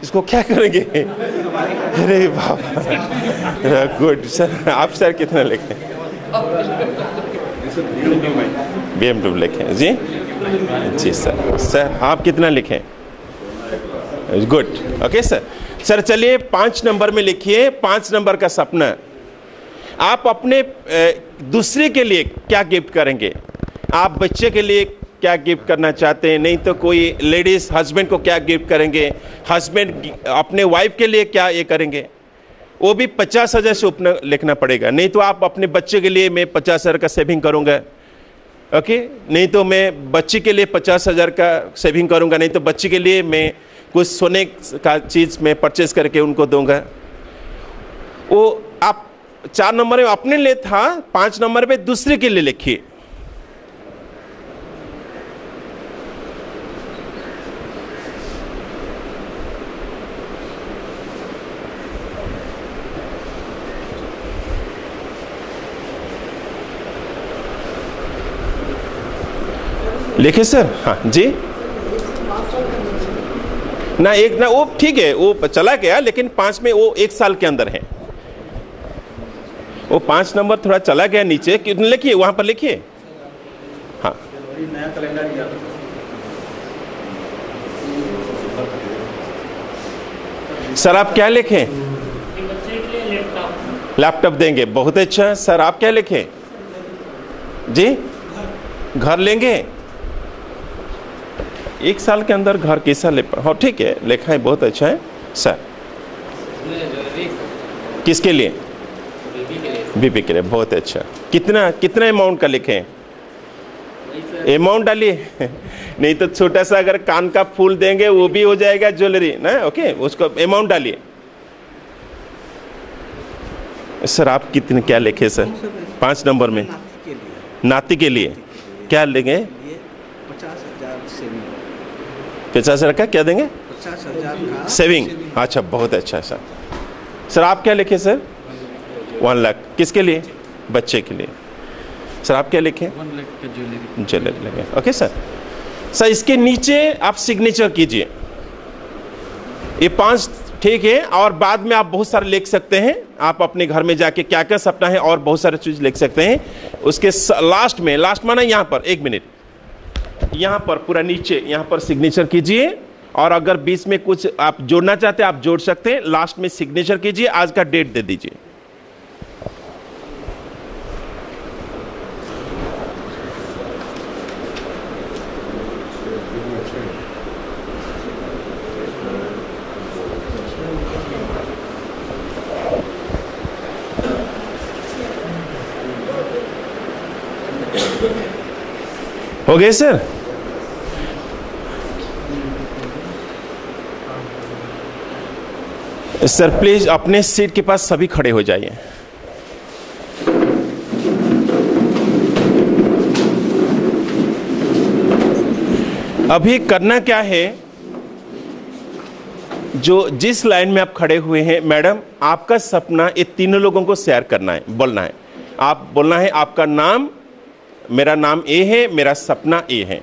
इसको क्या करेंगे? अरे बाप, गुड सर। आप सर कितना लिखे? BMW लिखे जी। जी सर। सर आप कितना लिखें? Good, okay sir. सर चलिए 5 नंबर में लिखिए। 5 नंबर का सपना, आप अपने दूसरे के लिए क्या गिफ्ट करेंगे? आप बच्चे के लिए क्या गिफ्ट करना चाहते हैं? नहीं तो कोई लेडीज हस्बैंड को क्या गिफ्ट करेंगे? हस्बैंड अपने वाइफ के लिए क्या ये करेंगे? वो भी 50,000 से ऊपर लिखना पड़ेगा। नहीं तो आप अपने बच्चे के लिए मैं 50,000 का सेविंग करूंगा, ओके। नहीं तो मैं बच्ची के लिए 50,000 का सेविंग करूंगा। नहीं तो बच्ची के लिए मैं कुछ सोने का चीज में परचेज करके उनको दूंगा। वो आप 4 नंबर में अपने लिए था, 5 नंबर में दूसरे के लिए लिखिए। लिखे सर? हाँ जी ना, एक ना वो ठीक है, वो चला गया, लेकिन 5 में वो 1 साल के अंदर है। वो 5 नंबर थोड़ा चला गया नीचे, लिखिए वहां पर लिखिए। हाँ नया कैलेंडर सर आप क्या लिखें? लैपटॉप देंगे, बहुत अच्छा। सर आप क्या लिखें जी? घर लेंगे? 1 साल के अंदर घर कैसा ले? हाँ ठीक है, लिखा है, बहुत अच्छा है सर। किसके लिए? बीबी के लिए, बहुत अच्छा। कितना कितना अमाउंट का लिखें? अमाउंट डालिए। नहीं तो छोटा सा अगर कान का फूल देंगे वो भी हो जाएगा ज्वेलरी ना, ओके। उसको अमाउंट डालिए। सर आप कितने क्या लिखे सर? 5 नंबर में नाती के लिए क्या लेंगे? 50,000 का क्या देंगे? 50,000 सेविंग। अच्छा बहुत अच्छा सर। सर आप क्या लिखे सर? 1 लाख। किसके लिए? बच्चे के लिए। सर आप क्या लिखे? 1 लाख का ज्वेलरी। ज्वेलरी लगे, ओके सर। सर इसके नीचे आप सिग्नेचर कीजिए। ये 5 ठीक है, और बाद में आप बहुत सारे लिख सकते हैं। आप अपने घर में जाके क्या क्या सपना है और बहुत सारे चीज लिख सकते हैं। उसके लास्ट में, लास्ट माना यहाँ पर, 1 मिनट, यहाँ पर पूरा नीचे यहाँ पर सिग्नेचर कीजिए। और अगर बीच में कुछ आप जोड़ना चाहते हैं आप जोड़ सकते हैं। लास्ट में सिग्नेचर कीजिए, आज का डेट दे दीजिए। हो गए सर? सर प्लीज अपने सीट के पास सभी खड़े हो जाइए। अभी करना क्या है, जो जिस लाइन में आप खड़े हुए हैं मैडम, आपका सपना ये तीनों लोगों को शेयर करना है, बोलना है। आप बोलना है आपका नाम, मेरा नाम ए है, मेरा सपना ए है।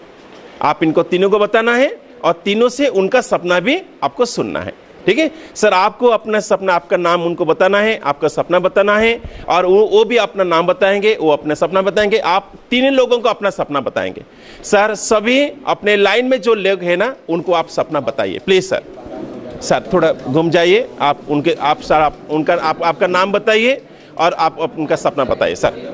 आप इनको तीनों को बताना है और तीनों से उनका सपना भी आपको सुनना है, ठीक है सर। आपको अपना सपना, आपका नाम उनको बताना है, आपका सपना बताना है, और वो भी अपना नाम बताएंगे, वो अपना सपना बताएंगे। आप तीनों लोगों को अपना सपना बताएंगे। सर सभी अपने लाइन में जो लोग हैं ना, उनको आप सपना बताइए प्लीज सर। सर थोड़ा घूम जाइए, आप उनके, आप सर आप उनका, आप आपका नाम बताइए और आप उनका सपना बताइए सर।